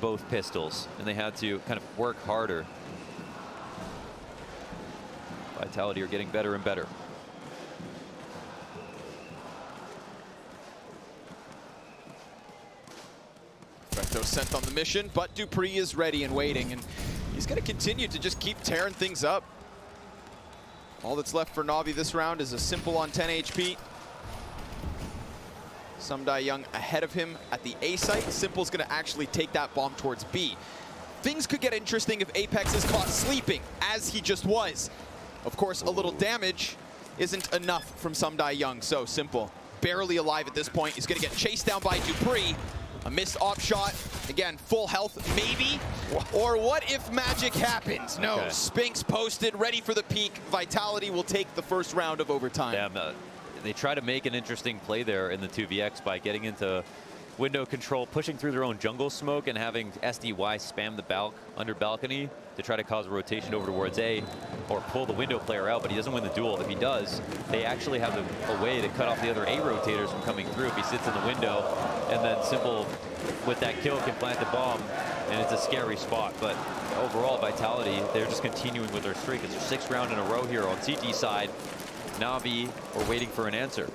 [SPEAKER 1] both pistols and they had to kind of work harder. Vitality are getting better and better.
[SPEAKER 2] Recto sent on the mission, but Dupree is ready and waiting, and he's going to continue to just keep tearing things up. All that's left for Navi this round is a Simple on 10 HP. Young ahead of him at the A site. Simple's gonna actually take that bomb towards B. Things could get interesting if Apex is caught sleeping, as he just was. Of course, a little damage isn't enough from Young, so Simple barely alive at this point. He's gonna get chased down by Dupree. A missed op shot. Again, full health, maybe. Or what if magic happens? No, okay. Spinks posted, ready for the peak. Vitality will take the first round of overtime.
[SPEAKER 1] Yeah, they try to make an interesting play there in the 2vx by getting into window control, pushing through their own jungle smoke and having SDY spam the under balcony to try to cause a rotation over towards A or pull the window player out, but he doesn't win the duel. If he does, they actually have a way to cut off the other A rotators from coming through if he sits in the window, and then Simple with that kill can plant the bomb, and it's a scary spot. But overall, Vitality, they're just continuing with their streak. It's their 6th round in a row here on CT side. Navi are waiting for an answer.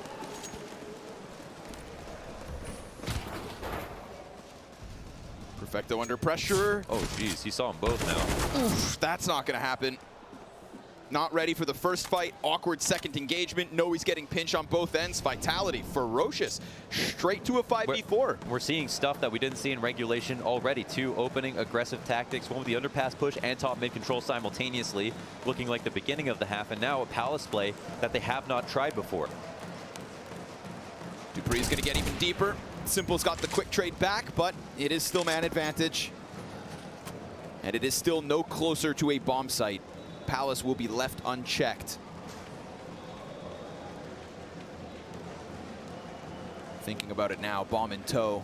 [SPEAKER 2] Perfecto under pressure.
[SPEAKER 1] Oh, geez, he saw them both now.
[SPEAKER 2] Oof, that's not going to happen. Not ready for the first fight. Awkward second engagement. No, he's getting pinched on both ends. Vitality, ferocious. Straight to a 5v4.
[SPEAKER 1] We're seeing stuff that we didn't see in regulation already. 2 opening aggressive tactics. One with the underpass push and top mid control simultaneously, looking like the beginning of the half. And now a Palace play that they have not tried before.
[SPEAKER 2] Dupree's going to get even deeper. Simple's got the quick trade back, but it is still man advantage. And it is still no closer to a bomb site. Palace will be left unchecked. Thinking about it now, bomb in tow.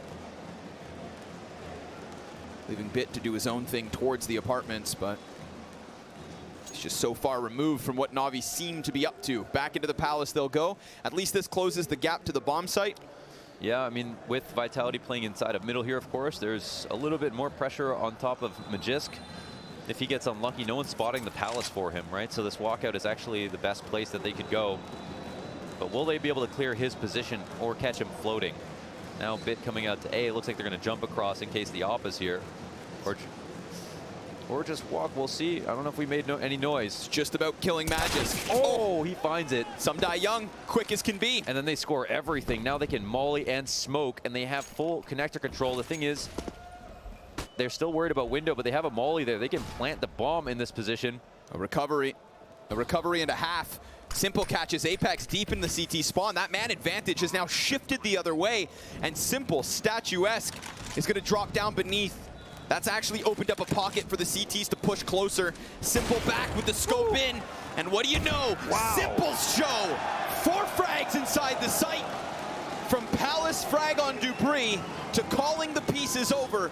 [SPEAKER 2] Leaving Bit to do his own thing towards the apartments, but it's just so far removed from what Navi seemed to be up to. Back into the Palace they'll go. At least this closes the gap to the bomb site.
[SPEAKER 1] Yeah, I mean, with Vitality playing inside of middle here, of course, there's a little bit more pressure on top of Magisk. If he gets unlucky, no one's spotting the Palace for him, right? So this walkout is actually the best place that they could go. But will they be able to clear his position or catch him floating? Now Bit coming out to A. It looks like they're going to jump across in case the op is here. Or just walk. We'll see. I don't know if we made any noise.
[SPEAKER 2] It's just about killing Magisk.
[SPEAKER 1] Oh, he finds it.
[SPEAKER 2] Young, quick as can be.
[SPEAKER 1] And then they score everything. Now they can molly and smoke, and they have full connector control. The thing is, they're still worried about window, but they have a molly there. They can plant the bomb in this position.
[SPEAKER 2] A recovery and a half. Simple catches Apex deep in the CT spawn. That man advantage has now shifted the other way, and Simple, statuesque, is going to drop down beneath. That's actually opened up a pocket for the CTs to push closer. Simple back with the scope in, and what do you know? Wow. Simple's show. 4 frags inside the site. From Palace frag on Dupree to calling the pieces over.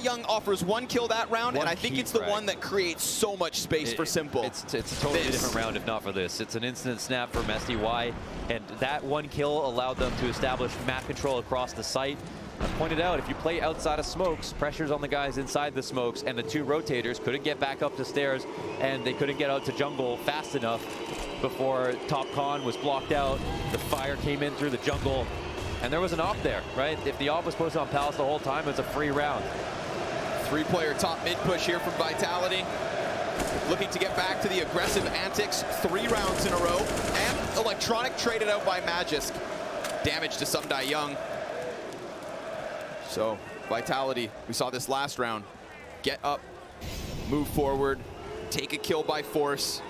[SPEAKER 2] Young offers 1 kill that round, and I think it's the one that creates so much space for Simple.
[SPEAKER 1] It's a totally different round if not for this. It's an instant snap from SDY, and that 1 kill allowed them to establish map control across the site. I pointed out, if you play outside of smokes, pressure's on the guys inside the smokes, and the 2 rotators couldn't get back up the stairs, and they couldn't get out to jungle fast enough before Top Con was blocked out. The fire came in through the jungle, and there was an op there, right? If the op was posted on Palace the whole time, it's a free round.
[SPEAKER 2] 3-player top mid push here from Vitality. Looking to get back to the aggressive antics, 3 rounds in a row, and Electronic traded out by Magisk. Damage to Young. So, Vitality, we saw this last round. Get up, move forward, take a kill by force,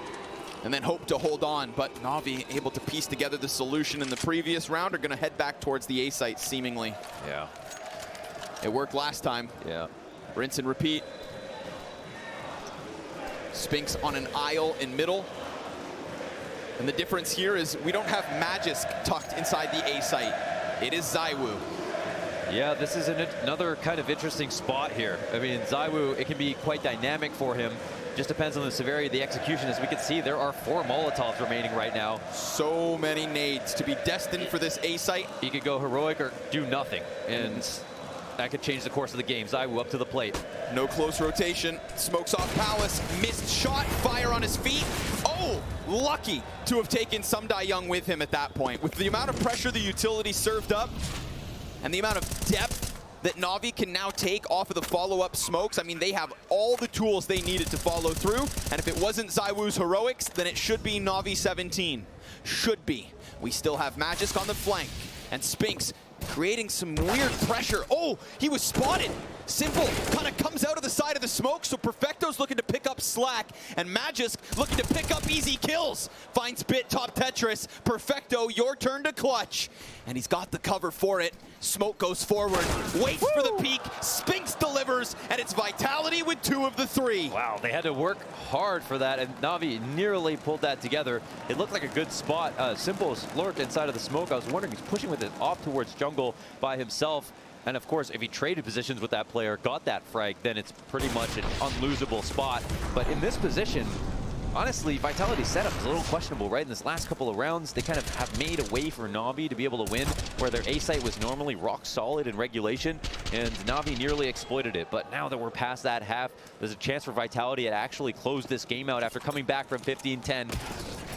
[SPEAKER 2] and then hope to hold on. But Navi, able to piece together the solution in the previous round, are going to head back towards the A site, seemingly.
[SPEAKER 1] Yeah.
[SPEAKER 2] It worked last time.
[SPEAKER 1] Yeah.
[SPEAKER 2] Rinse and repeat. Spinks on an aisle in middle. And the difference here is we don't have Magisk tucked inside the A site. It is ZywOo.
[SPEAKER 1] Yeah, this is another kind of interesting spot here. I mean, ZywOo, it can be quite dynamic for him. Just depends on the severity of the execution. As we can see, there are 4 Molotovs remaining right now.
[SPEAKER 2] So many nades to be destined for this A site.
[SPEAKER 1] He could go heroic or do nothing, and that could change the course of the game. ZywOo up to the plate.
[SPEAKER 2] No close rotation. Smokes off Palace. Missed shot. Fire on his feet. Oh, lucky to have taken Young with him at that point. With the amount of pressure the utility served up, and the amount of depth that Navi can now take off of the follow-up smokes, I mean, they have all the tools they needed to follow through. And if it wasn't ZywOo's heroics, then it should be Navi 17. Should be. We still have Magisk on the flank. And Spinks creating some weird pressure. Oh, he was spotted. Simple kind of comes out of the side of the smoke, so Perfecto's looking to pick up slack, and Magisk looking to pick up easy kills. Finds Bit top Tetris. Perfecto, your turn to clutch. And he's got the cover for it. Smoke goes forward, waits for the peak, Spinks delivers, and it's Vitality with 2 of the 3.
[SPEAKER 1] Wow, they had to work hard for that, and Navi nearly pulled that together. It looked like a good spot. Simple's lurked inside of the smoke. I was wondering, he's pushing with it off towards jungle by himself. And of course, if he traded positions with that player, got that frag, then it's pretty much an unlosable spot. But in this position, honestly, Vitality's setup is a little questionable, right? In this last couple of rounds, they kind of have made a way for Navi to be able to win, where their A site was normally rock solid in regulation, and Navi nearly exploited it. But now that we're past that half, there's a chance for Vitality to actually close this game out after coming back from 15-10.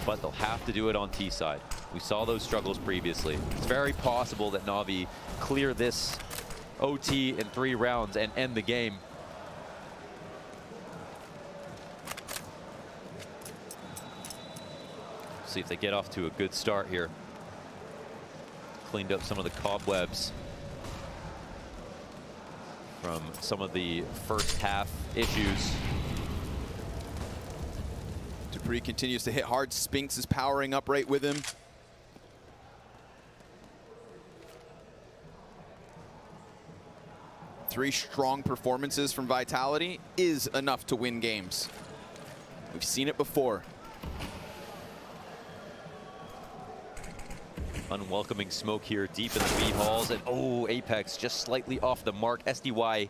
[SPEAKER 1] But they'll have to do it on T side. We saw those struggles previously. It's very possible that Navi clear this OT in 3 rounds and end the game. See if they get off to a good start here. Cleaned up some of the cobwebs from some of the first half issues.
[SPEAKER 2] Dupree continues to hit hard. Spinks is powering up right with him. Three strong performances from Vitality is enough to win games. We've seen it before.
[SPEAKER 1] Unwelcoming smoke here deep in the B halls, and oh, Apex just slightly off the mark. SDY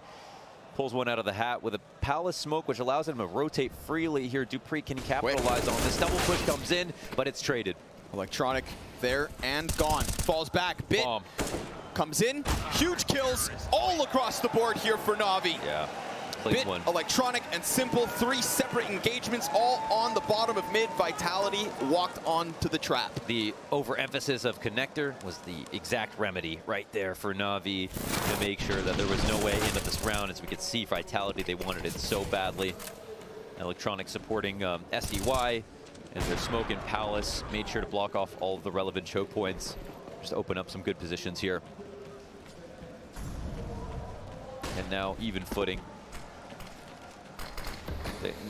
[SPEAKER 1] pulls one out of the hat with a palace smoke, which allows him to rotate freely here. Dupree can capitalize on this. Double push comes in, but it's traded.
[SPEAKER 2] Electronic there and gone. Falls back. Bit
[SPEAKER 1] Bomb
[SPEAKER 2] comes in. Huge kills all across the board here for Navi.
[SPEAKER 1] Yeah.
[SPEAKER 2] Bit, Electronic, and Simple, 3 separate engagements, all on the bottom of mid. Vitality walked onto the trap.
[SPEAKER 1] The overemphasis of Connector was the exact remedy right there for Navi to make sure that there was no way into this round. As we could see, Vitality, they wanted it so badly. Electronic supporting SDY, and their smoke in Palace made sure to block off all of the relevant choke points. Just open up some good positions here. And now even footing.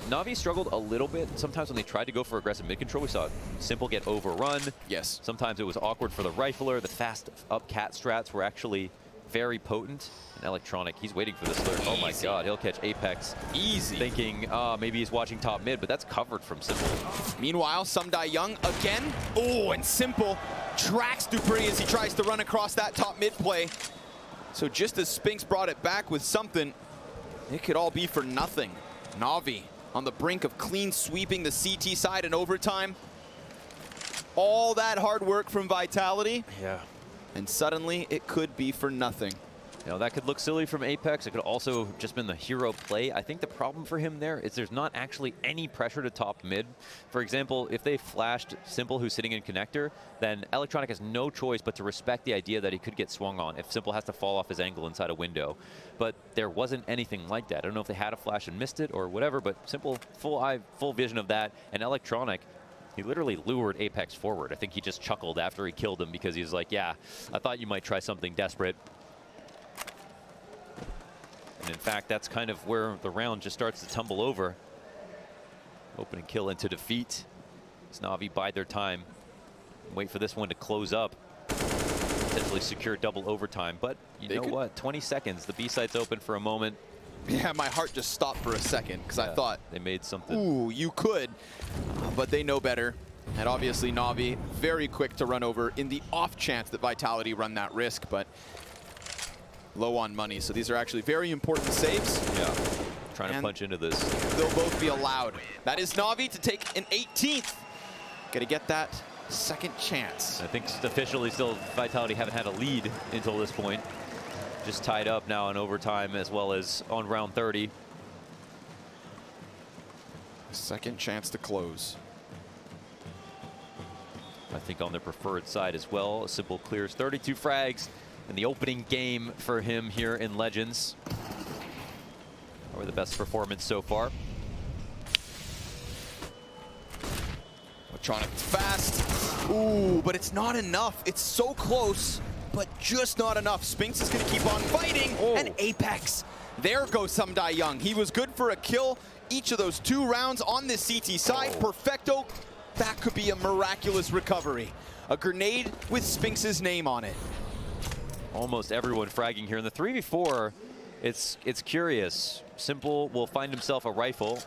[SPEAKER 1] Navi struggled a little bit sometimes when they tried to go for aggressive mid control. We saw Simple get overrun.
[SPEAKER 2] Yes.
[SPEAKER 1] Sometimes it was awkward for the rifler. The fast up cat strats were actually very potent. And Electronic, he's waiting for this lurk. Oh my god, he'll catch Apex.
[SPEAKER 2] Easy.
[SPEAKER 1] Thinking maybe he's watching top mid, but that's covered from Simple.
[SPEAKER 2] Meanwhile, Sumdai Young again. Oh, and Simple tracks Dupree as he tries to run across that top mid play. So just as Spinks brought it back with something, it could all be for nothing. Navi on the brink of clean sweeping the CT side in overtime. All that hard work from Vitality.
[SPEAKER 1] Yeah.
[SPEAKER 2] And suddenly it could be for nothing.
[SPEAKER 1] You know, that could look silly from Apex. It could also just been the hero play. I think the problem for him there is there's not actually any pressure to top mid. For example, if they flashed Simple, who's sitting in connector, then Electronic has no choice but to respect the idea that he could get swung on if Simple has to fall off his angle inside a window. But there wasn't anything like that. I don't know if they had a flash and missed it or whatever, but Simple, full eye, full vision of that. And Electronic, he literally lured Apex forward. I think he just chuckled after he killed him because he was like, yeah, I thought you might try something desperate. And in fact, that's kind of where the round just starts to tumble over. Opening kill into defeat. As Navi bide their time. Wait for this one to close up. Potentially secure double overtime. But you know what? 20 seconds. The B site's open for a moment.
[SPEAKER 2] Yeah, my heart just stopped for a second because I thought
[SPEAKER 1] they made something.
[SPEAKER 2] Ooh, you could. But they know better. And obviously Navi very quick to run over in the off chance that Vitality run that risk. But low on money, so these are actually very important saves.
[SPEAKER 1] Yeah, trying to punch into this.
[SPEAKER 2] They'll both be allowed. That is Navi to take an 18th. Gotta get that second chance.
[SPEAKER 1] I think officially still Vitality haven't had a lead until this point. Just tied up now in overtime as well as on round 30.
[SPEAKER 2] Second chance to close.
[SPEAKER 1] I think on their preferred side as well. Simple clears 32 frags in the opening game for him here in Legends. Probably the best performance so far.
[SPEAKER 2] Electronic fast. Ooh, but it's not enough. It's so close. but just not enough. Spinks is going to keep on fighting, and Apex. There goes Some Die Young. He was good for a kill each of those 2 rounds on this CT side. Perfecto, that could be a miraculous recovery. A grenade with Spinks' name on it.
[SPEAKER 1] Almost everyone fragging here. In the 3v4, it's curious. Simple will find himself a rifle.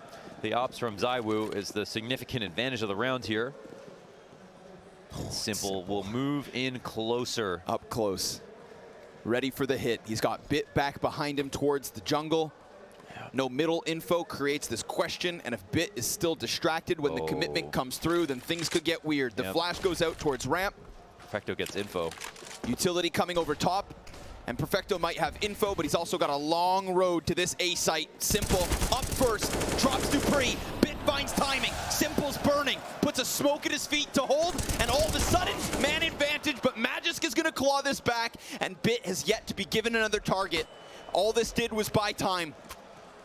[SPEAKER 1] The ops from ZywOo is the significant advantage of the round here. Simple will move in closer.
[SPEAKER 2] Up close. Ready for the hit. He's got Bit back behind him towards the jungle. No middle info creates this question, and if Bit is still distracted when the commitment comes through, then things could get weird. The flash goes out towards ramp.
[SPEAKER 1] Perfecto gets info.
[SPEAKER 2] Utility coming over top, and Perfecto might have info, but he's also got a long road to this A site. Simple up first, drops Dupree. Bit finds timing. Simple's burning, puts a smoke at his feet to hold, and all of a sudden, man advantage, but Magisk is gonna claw this back, and Bit has yet to be given another target. All this did was buy time.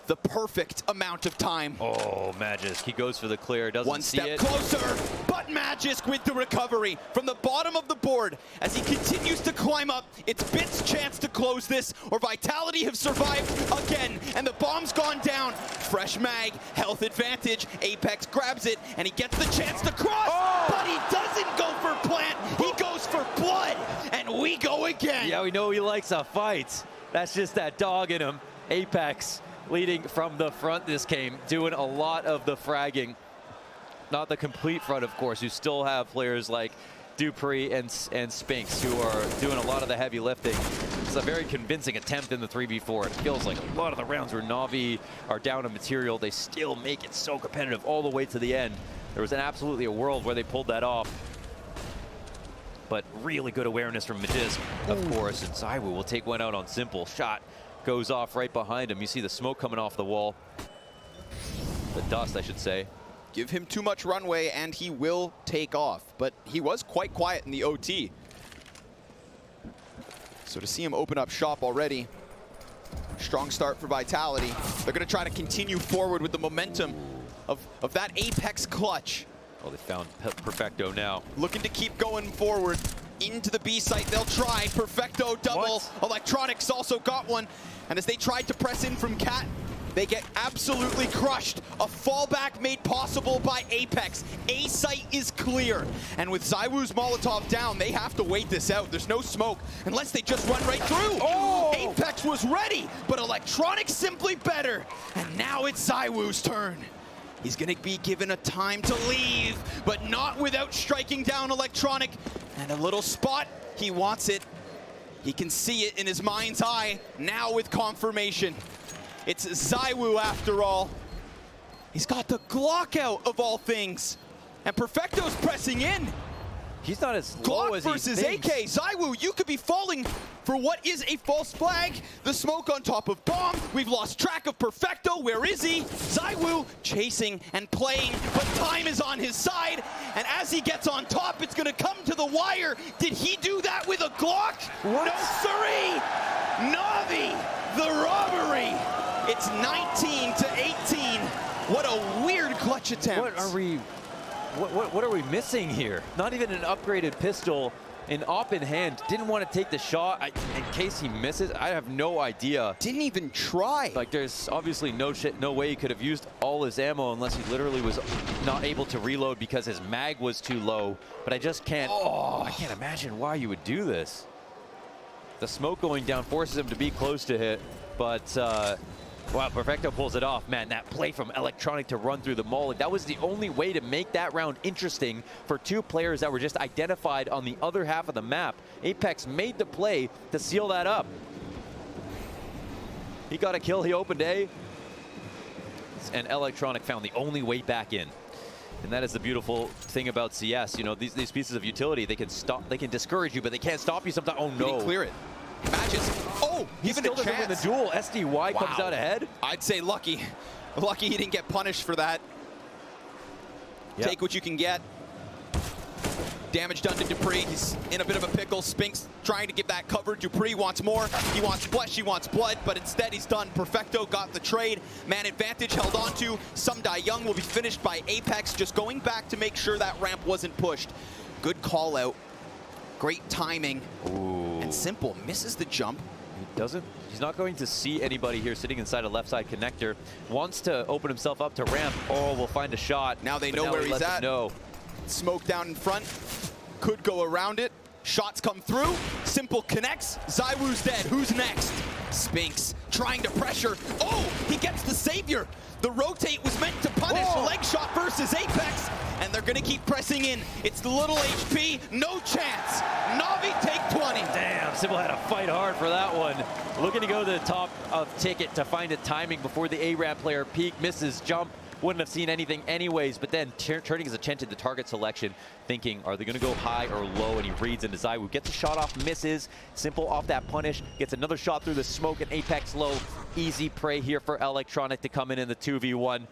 [SPEAKER 2] The perfect amount of time.
[SPEAKER 1] Oh, Magisk, he goes for the clear, doesn't see it.
[SPEAKER 2] One step closer, but Magisk with the recovery from the bottom of the board. As he continues to climb up, it's Bit's chance to close this, or Vitality have survived again, and the bomb's gone down. Fresh mag, health advantage, Apex grabs it, and he gets the chance to cross, but he doesn't go for plant, he goes for blood, and we go again.
[SPEAKER 1] Yeah, we know he likes a fight. That's just that dog in him. Apex leading from the front this game, doing a lot of the fragging. Not the complete front, of course. You still have players like Dupree and Spinks who are doing a lot of the heavy lifting. It's a very convincing attempt in the 3v4. It feels like a lot of the rounds where Navi are down on material, they still make it so competitive all the way to the end. There was absolutely a world where they pulled that off. But really good awareness from Magisk, of course, and ZywOo will take one out on Simple. Shot goes off right behind him. You see the smoke coming off the wall. The dust, I should say.
[SPEAKER 2] Give him too much runway and he will take off. But he was quite quiet in the OT. So to see him open up shop already, strong start for Vitality. They're going to try to continue forward with the momentum of that Apex clutch.
[SPEAKER 1] Oh, they found Perfecto now.
[SPEAKER 2] Looking to keep going forward. Into the B site, they'll try. Perfecto double. What? Electronics also got one. And as they tried to press in from Cat, they get absolutely crushed. A fallback made possible by Apex. A site is clear. And with ZywOo's Molotov down, they have to wait this out. There's no smoke unless they just run right through. Oh! Apex was ready, but Electronics simply better. And now it's ZywOo's turn. He's gonna be given a time to leave, but not without striking down Electronic. And a little spot, he wants it. He can see it in his mind's eye, now with confirmation. It's ZywOo after all. He's got the Glock out of all things. And Perfecto's pressing in.
[SPEAKER 1] He's not as low
[SPEAKER 2] Glock
[SPEAKER 1] as he
[SPEAKER 2] versus
[SPEAKER 1] thinks.
[SPEAKER 2] AK. ZywOo, you could be falling for what is a false flag. The smoke on top of Bomb. We've lost track of Perfecto. Where is he? ZywOo chasing and playing, but time is on his side. And as he gets on top, it's going to come to the wire. Did he do that with a Glock? What? No, siree. Navi, the robbery. It's 19 to 18. What a weird clutch attempt.
[SPEAKER 1] What are we missing here? Not even an upgraded pistol, an op in hand. Didn't want to take the shot in case he misses. I have no idea.
[SPEAKER 2] Didn't even try.
[SPEAKER 1] Like, there's obviously no way he could have used all his ammo unless he literally was not able to reload because his mag was too low. But I just can't. I can't imagine why you would do this. The smoke going down forces him to be close to hit, but. Wow, Perfecto pulls it off. Man, that play from Electronic to run through the molly, that was the only way to make that round interesting for two players that were just identified on the other half of the map. Apex made the play to seal that up. He got a kill, he opened A, and Electronic found the only way back in. And that is the beautiful thing about CS. You know, these pieces of utility, they can stop, they can discourage you, but they can't stop you sometimes. Oh no.
[SPEAKER 2] He didn't clear it. Magisk. Oh, even a chance.
[SPEAKER 1] In the duel, SDY comes out ahead.
[SPEAKER 2] I'd say lucky. Lucky he didn't get punished for that. Yep. Take what you can get. Damage done to Dupree. He's in a bit of a pickle. Spinks trying to give that cover. Dupree wants more. He wants flesh, he wants blood, but instead he's done. Perfecto got the trade. Man advantage held on to. Some Die Young will be finished by Apex, just going back to make sure that ramp wasn't pushed. Good call out. Great timing.
[SPEAKER 1] Ooh.
[SPEAKER 2] and Simple misses the jump.
[SPEAKER 1] He's not going to see anybody here sitting inside a left side connector. Wants to open himself up to ramp. Oh, we'll find a shot.
[SPEAKER 2] Now they know where he's at. Smoke down in front. Could go around it. Shots come through. Simple connects. ZywOo's dead. Who's next? Spinks trying to pressure. Oh, he gets the savior. The rotate was meant to punish. Leg shot versus Apex. And they're going to keep pressing in. It's the little HP. No chance. Navi take 20.
[SPEAKER 1] Damn, Simple had to fight hard for that one. Looking to go to the top of ticket to find a timing before the A-Ramp player peak. Misses jump. Wouldn't have seen anything anyways, but then turning his attention to target selection, thinking, are they going to go high or low? And he reads into ZywOo. Gets a shot off, misses. Simple off that punish. Gets another shot through the smoke and Apex low. Easy prey here for Electronic to come in the 2v1.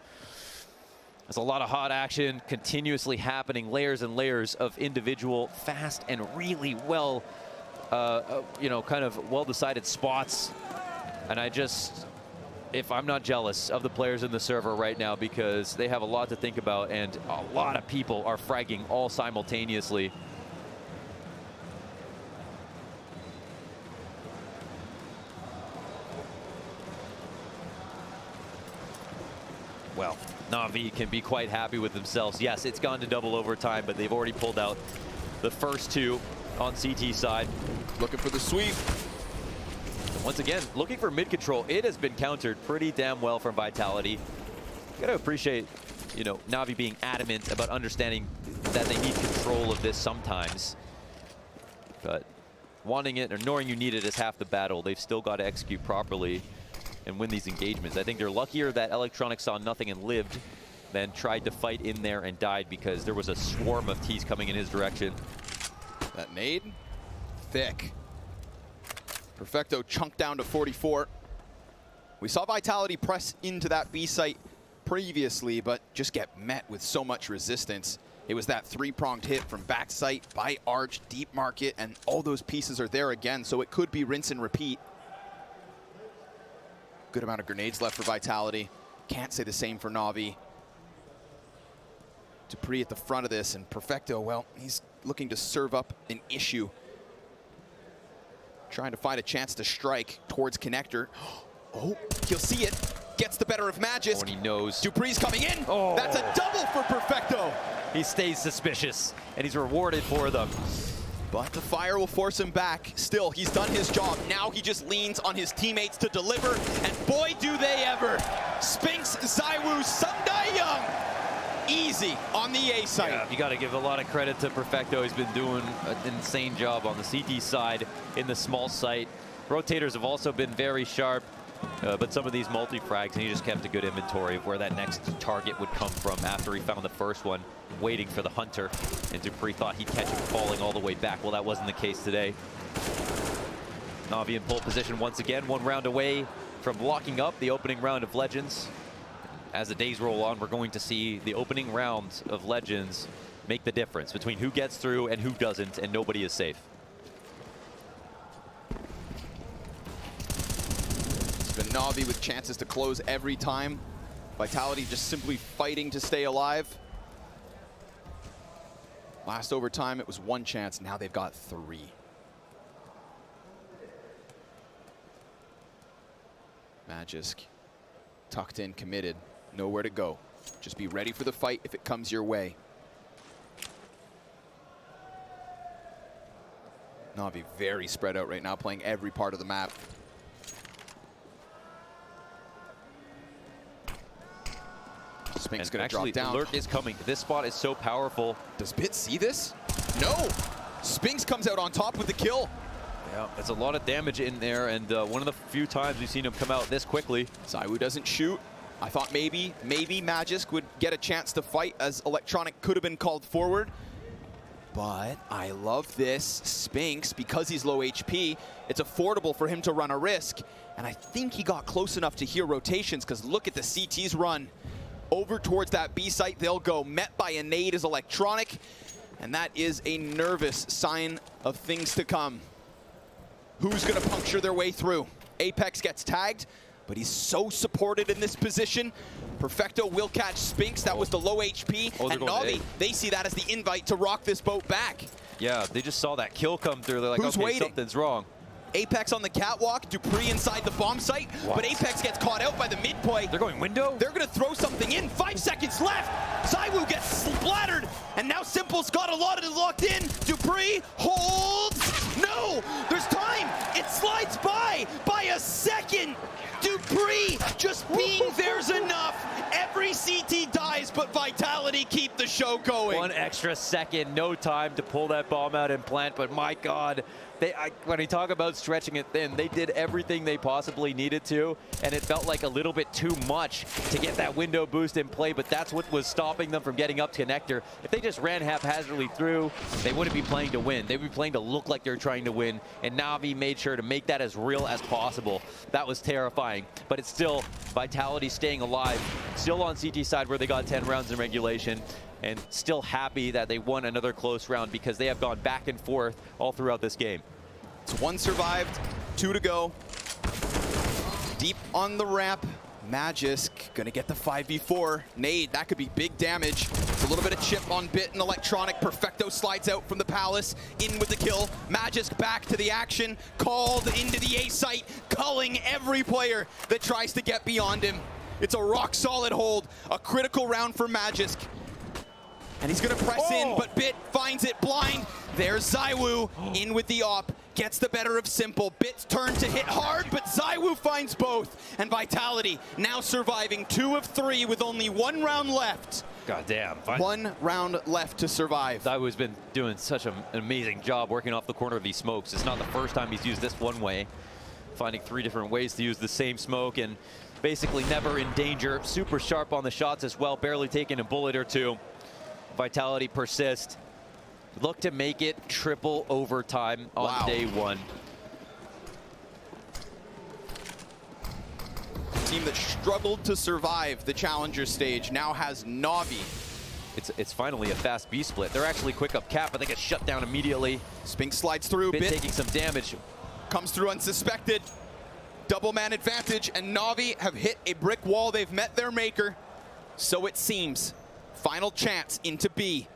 [SPEAKER 1] There's a lot of hot action continuously happening. Layers and layers of individual fast and really well, kind of well-decided spots. And if I'm not jealous of the players in the server right now, because they have a lot to think about and a lot of people are fragging all simultaneously. Well, Navi can be quite happy with themselves. Yes, it's gone to double overtime, but they've already pulled out the first two on CT side.
[SPEAKER 2] Looking for the sweep.
[SPEAKER 1] Once again, looking for mid control. It has been countered pretty damn well from Vitality. Gotta appreciate, Navi being adamant about understanding that they need control of this sometimes. But wanting it or knowing you need it is half the battle. They've still got to execute properly and win these engagements. I think they're luckier that Electronic saw nothing and lived than tried to fight in there and died, because there was a swarm of T's coming in his direction.
[SPEAKER 2] That nade, thick. Perfecto chunked down to 44. We saw Vitality press into that B site previously, but just get met with so much resistance. It was that three-pronged hit from back site by Arch, deep market, and all those pieces are there again, so it could be rinse and repeat. Good amount of grenades left for Vitality. Can't say the same for Navi. Dupree at the front of this, and Perfecto, well, he's looking to serve up an issue. Trying to find a chance to strike towards connector. Oh, he'll see it. Gets the better of Magisk.
[SPEAKER 1] Oh, and he knows.
[SPEAKER 2] Dupree's coming in. Oh. That's a double for Perfecto.
[SPEAKER 1] He stays suspicious, and he's rewarded for them.
[SPEAKER 2] But the fire will force him back. Still, he's done his job. Now he just leans on his teammates to deliver, and boy, do they ever. Spinks, ZywOo, Sundai Young. Easy on the A side.
[SPEAKER 1] Yeah, you got to give a lot of credit to Perfecto. He's been doing an insane job on the CT side in the small site. Rotators have also been very sharp, but some of these multi-frags, and he just kept a good inventory of where that next target would come from after he found the first one, waiting for the hunter. And Dupree thought he'd catch him falling all the way back. Well, that wasn't the case today. Navi in pole position once again, one round away from locking up the opening round of Legends. As the days roll on, we're going to see the opening round of Legends make the difference between who gets through and who doesn't, and nobody is safe.
[SPEAKER 2] It's been Navi with chances to close every time. Vitality just simply fighting to stay alive. Last overtime, it was one chance. Now they've got three. Magisk, tucked in, committed. Nowhere to go. Just be ready for the fight if it comes your way. Navi very spread out right now, playing every part of the map. Spink's gonna drop down.
[SPEAKER 1] Alert is coming. This spot is so powerful.
[SPEAKER 2] Does Bit see this? No! Spinks comes out on top with the kill.
[SPEAKER 1] Yeah, it's a lot of damage in there, and one of the few times we've seen him come out this quickly.
[SPEAKER 2] ZywOo doesn't shoot. I thought maybe Magisk would get a chance to fight, as Electronic could have been called forward. But I love this. Spinks, because he's low HP, it's affordable for him to run a risk. And I think he got close enough to hear rotations, because look at the CT's run. Over towards that B site, they'll go. Met by a nade is Electronic, and that is a nervous sign of things to come. Who's gonna puncture their way through? Apex gets tagged, but he's so supported in this position. Perfecto will catch Spinks. That was the low HP. And Navi, they see that as the invite to rock this boat back.
[SPEAKER 1] Yeah, they just saw that kill come through. They're like,
[SPEAKER 2] Who's
[SPEAKER 1] okay,
[SPEAKER 2] waiting?
[SPEAKER 1] something's wrong.
[SPEAKER 2] Apex on the catwalk, Dupree inside the bomb site, but Apex gets caught out by the mid play.
[SPEAKER 1] They're going window?
[SPEAKER 2] They're going to throw something in. 5 seconds left. ZywOo gets splattered, and now Simple's got a lot of it locked in. Dupree holds. No, there's time. It slides by a second. Dupree just being there's enough. Every CT dies, but Vitality keep the show going.
[SPEAKER 1] 1 extra second, no time to pull that bomb out and plant, but my God, when we talk about stretching it thin, they did everything they possibly needed to, and it felt like a little bit too much to get that window boost in play, but that's what was stopping them from getting up to connector. If they just ran haphazardly through, they wouldn't be playing to win. They would be playing to look like they're trying to win, and Navi made sure to make that as real as possible. That was terrifying, but it's still Vitality staying alive, still on CT side where they got 10 rounds in regulation, and still happy that they won another close round because they have gone back and forth all throughout this game.
[SPEAKER 2] It's 1 survived, 2 to go. Deep on the ramp, Magisk gonna get the 5v4. Nade, that could be big damage. It's a little bit of chip on Bit and Electronic. Perfecto slides out from the Palace, in with the kill. Magisk back to the action, called into the A site, culling every player that tries to get beyond him. It's a rock solid hold, a critical round for Magisk. And he's gonna press in, but Bit finds it blind. There's ZywOo in with the op, gets the better of Simple. Bit's turn to hit hard, but ZywOo finds both. And Vitality now surviving 2 of 3 with only 1 round left.
[SPEAKER 1] God damn.
[SPEAKER 2] 1 round left to survive.
[SPEAKER 1] ZywOo's been doing such an amazing job working off the corner of these smokes. It's not the first time he's used this one way, finding 3 different ways to use the same smoke and basically never in danger. Super sharp on the shots as well, barely taking a bullet or 2. Vitality persist. Look to make it triple overtime on day 1.
[SPEAKER 2] The team that struggled to survive the Challenger stage now has Navi.
[SPEAKER 1] It's finally a fast B split. They're actually quick up cap, but they get shut down immediately.
[SPEAKER 2] Spinks slides through.
[SPEAKER 1] Bit taking some damage.
[SPEAKER 2] Comes through unsuspected. Double man advantage, and Navi have hit a brick wall. They've met their maker. So it seems. Final chance into B.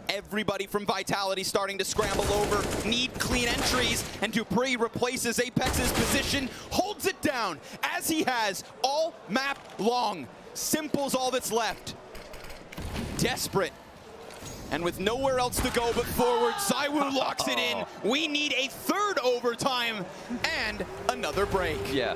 [SPEAKER 2] Everybody from Vitality starting to scramble over, need clean entries, and Dupree replaces Apex's position, holds it down, as he has all map long. Simple's all that's left. Desperate, and with nowhere else to go but forward, ZywOo locks it in. We need a 3rd overtime and another break.
[SPEAKER 1] Yeah.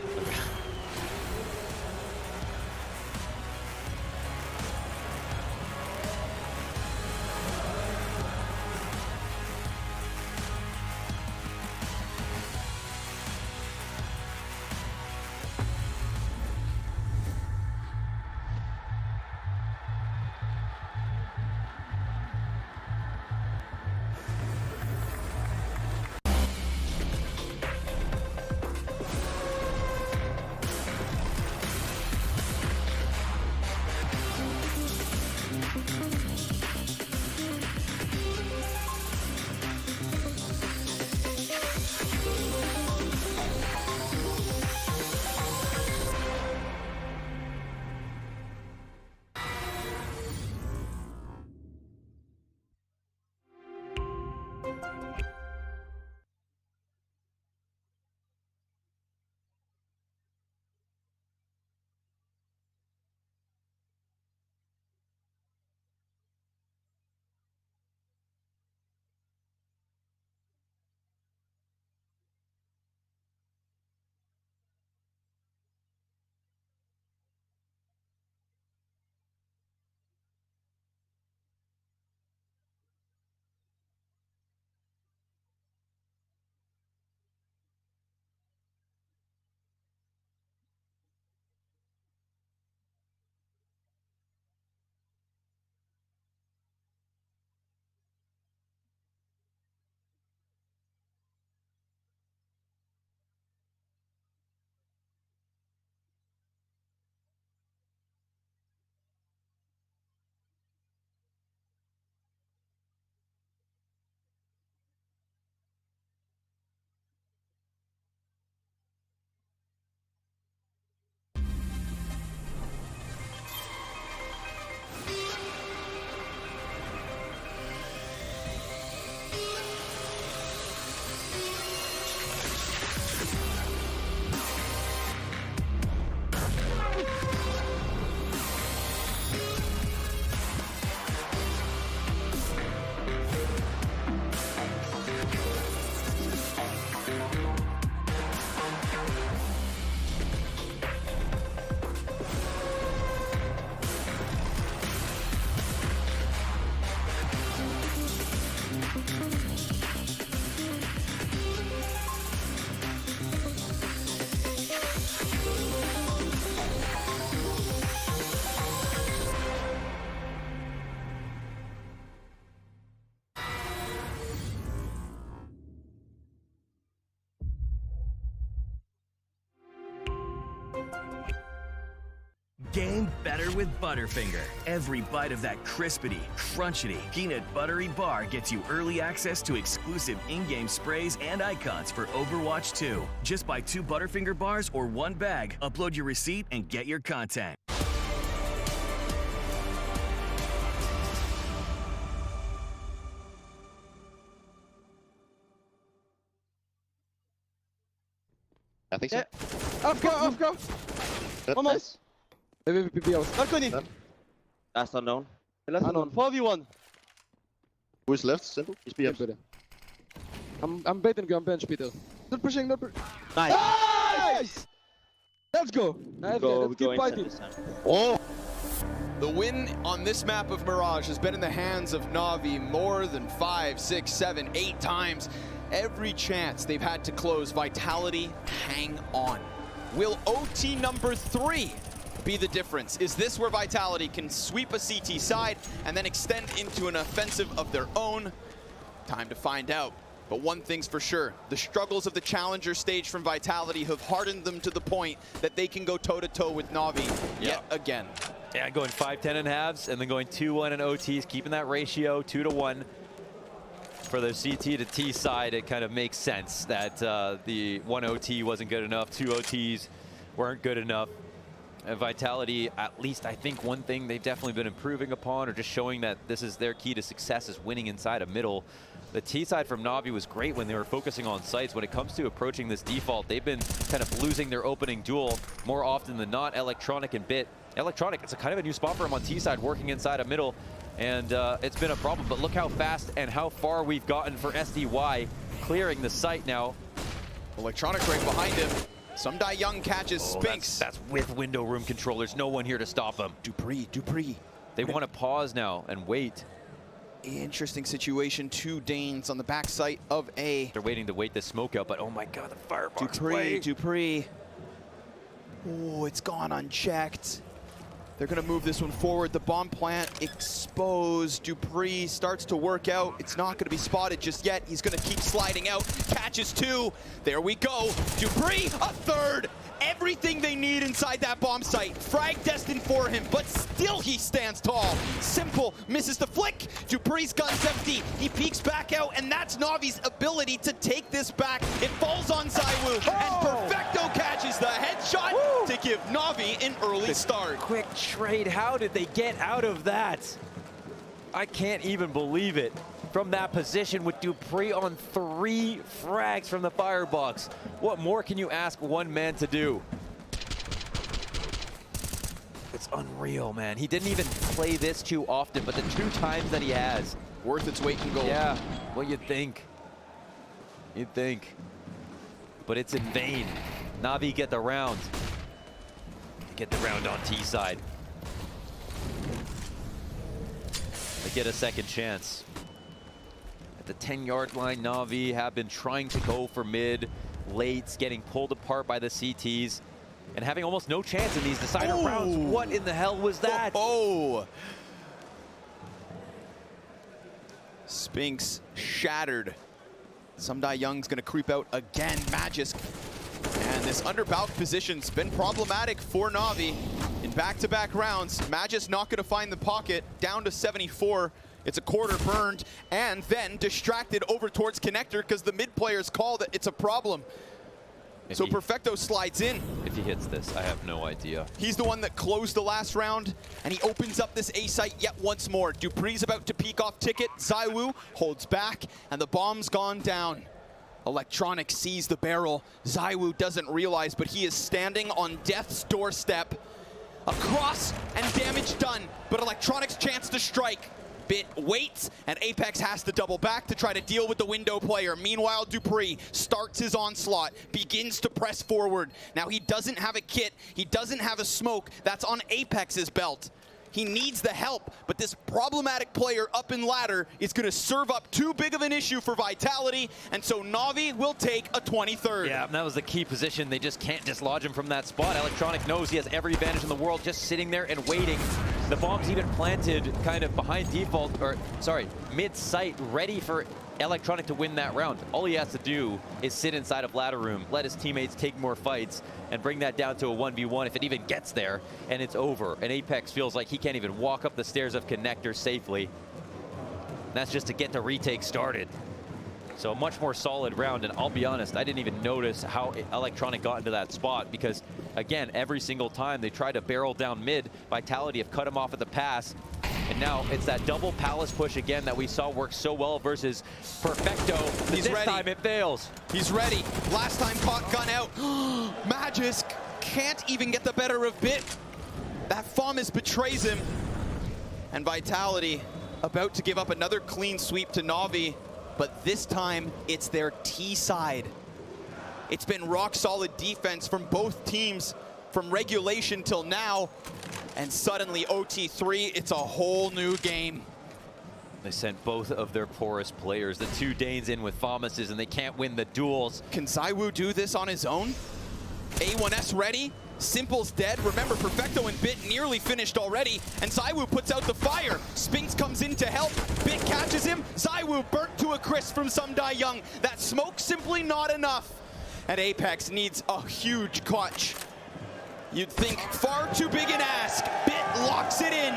[SPEAKER 18] Game better with Butterfinger. Every bite of that crispity, crunchity, peanut buttery bar gets you early access to exclusive in-game sprays and icons for Overwatch 2. Just buy 2 Butterfinger bars or 1 bag, upload your receipt, and get your content.
[SPEAKER 16] I think so.
[SPEAKER 17] Yeah. Off go. Almost. MVP out. Balcony.
[SPEAKER 16] Last unknown.
[SPEAKER 17] Unknown. 4v1.
[SPEAKER 16] Who's left? Simple. He's B up.
[SPEAKER 17] I'm baiting you, I'm bench, Peter. Not pushing, not pushing.
[SPEAKER 16] Nice.
[SPEAKER 17] Nice! Let's go. Let's keep fighting.
[SPEAKER 2] Oh! The win on this map of Mirage has been in the hands of Navi more than 5, 6, 7, 8 times. Every chance they've had to close, Vitality hang on. Will OT number 3 be the difference? Is this where Vitality can sweep a CT side and then extend into an offensive of their own? Time to find out. But one thing's for sure, the struggles of the challenger stage from Vitality have hardened them to the point that they can go toe-to-toe with Navi yet again.
[SPEAKER 1] Yeah, going 5-10 in halves and then going 2-1 in OTs, keeping that ratio 2-1. For the CT to T side, it kind of makes sense that the 1 OT wasn't good enough, 2 OTs weren't good enough. Vitality, at least I think one thing they've definitely been improving upon, or just showing that this is their key to success, is winning inside a middle. The T side from Navi was great when they were focusing on sites. When it comes to approaching this default, they've been kind of losing their opening duel more often than not. Electronic and Bit. Electronic, it's a kind of a new spot for him on T side, working inside a middle. And it's been a problem, but look how fast and how far we've gotten for SDY, clearing the site now.
[SPEAKER 2] Electronic right behind him. Sumdai Young catches Spinks.
[SPEAKER 1] That's with window room controllers. No one here to stop him.
[SPEAKER 2] Dupree.
[SPEAKER 1] They want to pause now and wait.
[SPEAKER 2] Interesting situation. 2 Danes on the backside of A.
[SPEAKER 1] They're waiting to wait the smoke out, but oh my god, the firebox play.
[SPEAKER 2] Dupree. Oh, it's gone unchecked. They're going to move this one forward. The bomb plant exposed. Dupree starts to work out. It's not going to be spotted just yet. He's going to keep sliding out. Catches 2. There we go. Dupree, a 3rd. Everything they need inside that bomb site. Frag destined for him, but still he stands tall. Simple misses the flick. Dupree's gun's empty. He peeks back out, and that's Navi's ability to take this back. It falls on Zywoo, and Perfecto catches the headshot to give Navi an early start.
[SPEAKER 1] Quick trade. How did they get out of that? I can't even believe it. From that position with Dupree on 3 frags from the firebox. What more can you ask one man to do? It's unreal, man. He didn't even play this too often, but the 2 times that he has.
[SPEAKER 2] Worth its weight in gold.
[SPEAKER 1] Yeah, well, you'd think. You'd think. But it's in vain. Navi get the round. Get the round on T side. They get a second chance. At the 10-yard line, Navi have been trying to go for mid, late, getting pulled apart by the CTs, and having almost no chance in these decider rounds. What in the hell was that?
[SPEAKER 2] Spinks shattered. Sumdai Young's going to creep out again. Magis. And this underbalk position's been problematic for Navi in back-to-back rounds. Magis not going to find the pocket, down to 74. It's a quarter burned, and then distracted over towards Connector because the mid players call that it's a problem. So Perfecto slides in.
[SPEAKER 1] If he hits this, I have no idea.
[SPEAKER 2] He's the one that closed the last round, and he opens up this A site yet once more. Dupree's about to peek off Ticket. Zywoo holds back, and the bomb's gone down. Electronic sees the barrel. Zywoo doesn't realize, but he is standing on death's doorstep. Across and damage done, but Electronic's chance to strike. Bit waits, and Apex has to double back to try to deal with the window player. Meanwhile, Dupree starts his onslaught, begins to press forward. Now he doesn't have a kit, he doesn't have a smoke. That's on Apex's belt. He needs the help, but this problematic player up in ladder is going to serve up too big of an issue for Vitality, and so Navi will take a 23rd.
[SPEAKER 1] Yeah, that was the key position. They just can't dislodge him from that spot. Electronic knows he has every advantage in the world, just sitting there and waiting. The bomb's even planted kind of behind default, or sorry, mid-sight, ready for Electronic to win that round. All he has to do is sit inside of ladder room, let his teammates take more fights, and bring that down to a 1v1 if it even gets there, and it's over. And Apex feels like he can't even walk up the stairs of Connector safely. That's just to get the retake started. So a much more solid round, and I'll be honest, I didn't even notice how Electronic got into that spot because, again, every single time they try to barrel down mid, Vitality have cut him off at the pass, and now it's that double palace push again that we saw work so well versus Perfecto.
[SPEAKER 2] He's
[SPEAKER 1] this
[SPEAKER 2] ready.
[SPEAKER 1] time it fails.
[SPEAKER 2] He's ready. Last time caught gun out. Magisk can't even get the better of Bit. That FAMAS betrays him. And Vitality about to give up another clean sweep to Navi, but this time it's their T side. It's been rock solid defense from both teams from regulation till now. And suddenly OT3, it's a whole new game.
[SPEAKER 1] They sent both of their poorest players, the two Danes, in with FAMAS's, and they can't win the duels.
[SPEAKER 2] Can ZywOo do this on his own? A1S ready. Simple's dead. Remember, Perfecto and Bit nearly finished already, and ZywOo puts out the fire. Spinks comes in to help. Bit catches him. ZywOo burnt to a crisp from Young. That smoke simply not enough. And Apex needs a huge clutch. You'd think far too big an ask. Bit locks it in.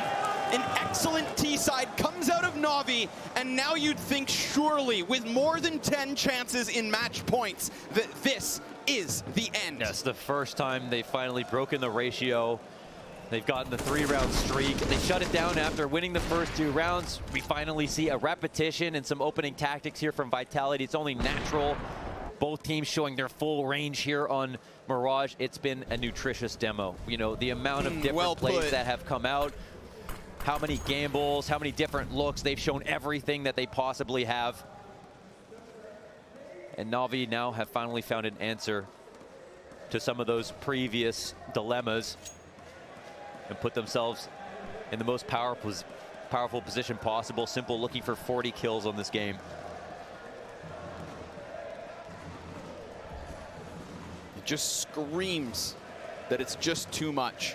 [SPEAKER 2] An excellent T-side comes out of Navi, and now you'd think surely, with more than 10 chances in match points, that this is the end.
[SPEAKER 1] Yes, the first time they've finally broken the ratio. They've gotten the 3-round streak. They shut it down after winning the first 2 rounds. We finally see a repetition and some opening tactics here from Vitality. It's only natural. Both teams showing their full range here on Mirage. It's been a nutritious demo. You know, the amount of different plays that have come out, how many gambles, how many different looks. They've shown everything that they possibly have. And Navi now have finally found an answer to some of those previous dilemmas and put themselves in the most powerful position possible. Simple looking for 40 kills on this game.
[SPEAKER 2] It just screams that it's just too much.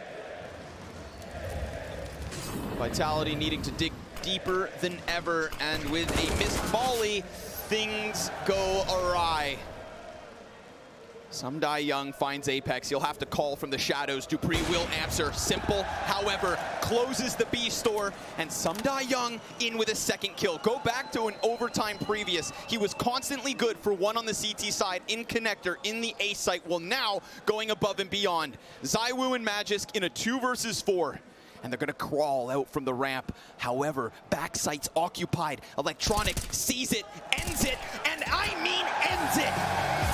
[SPEAKER 2] Vitality needing to dig deeper than ever, and with a missed volley, things go awry. Young finds Apex. He'll have to call from the shadows. Dupree will answer. Simple, however, closes the B store, and Young in with a second kill. Go back to an overtime previous. He was constantly good for one on the CT side, in Connector, in the A site. Well, now going above and beyond. ZywOo and Magisk in a 2 versus 4. And they're gonna crawl out from the ramp. However, backside's occupied. Electronic sees it, ends it, and I mean ends it.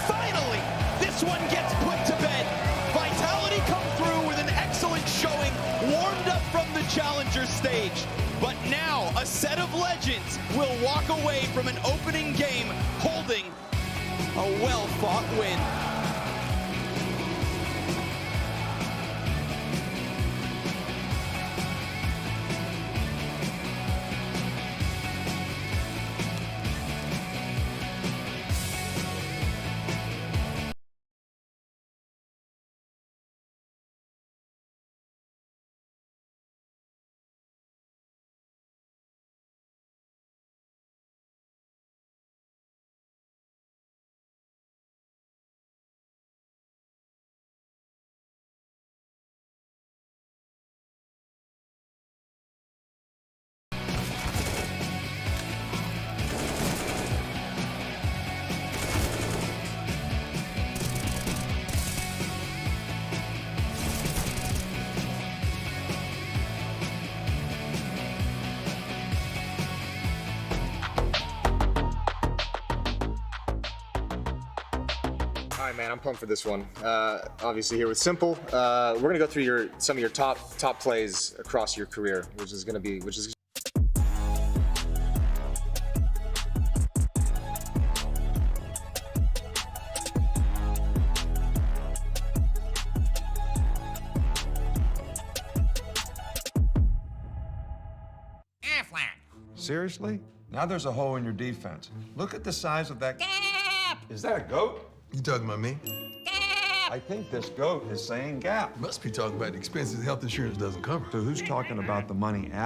[SPEAKER 2] Finally, this one gets put to bed. Vitality come through with an excellent showing, warmed up from the challenger stage. But now, a set of legends will walk away from an opening game holding a well-fought win.
[SPEAKER 19] All right, man, I'm pumped for this one. Obviously here with Simple. We're gonna go through some of your top plays across your career, which is
[SPEAKER 20] Seriously? Now there's a hole in your defense. Look at the size of that. Is that a goat? You talking about me? I think this goat is saying gap.
[SPEAKER 21] Must be talking about the expenses health insurance doesn't cover.
[SPEAKER 20] So who's talking about the money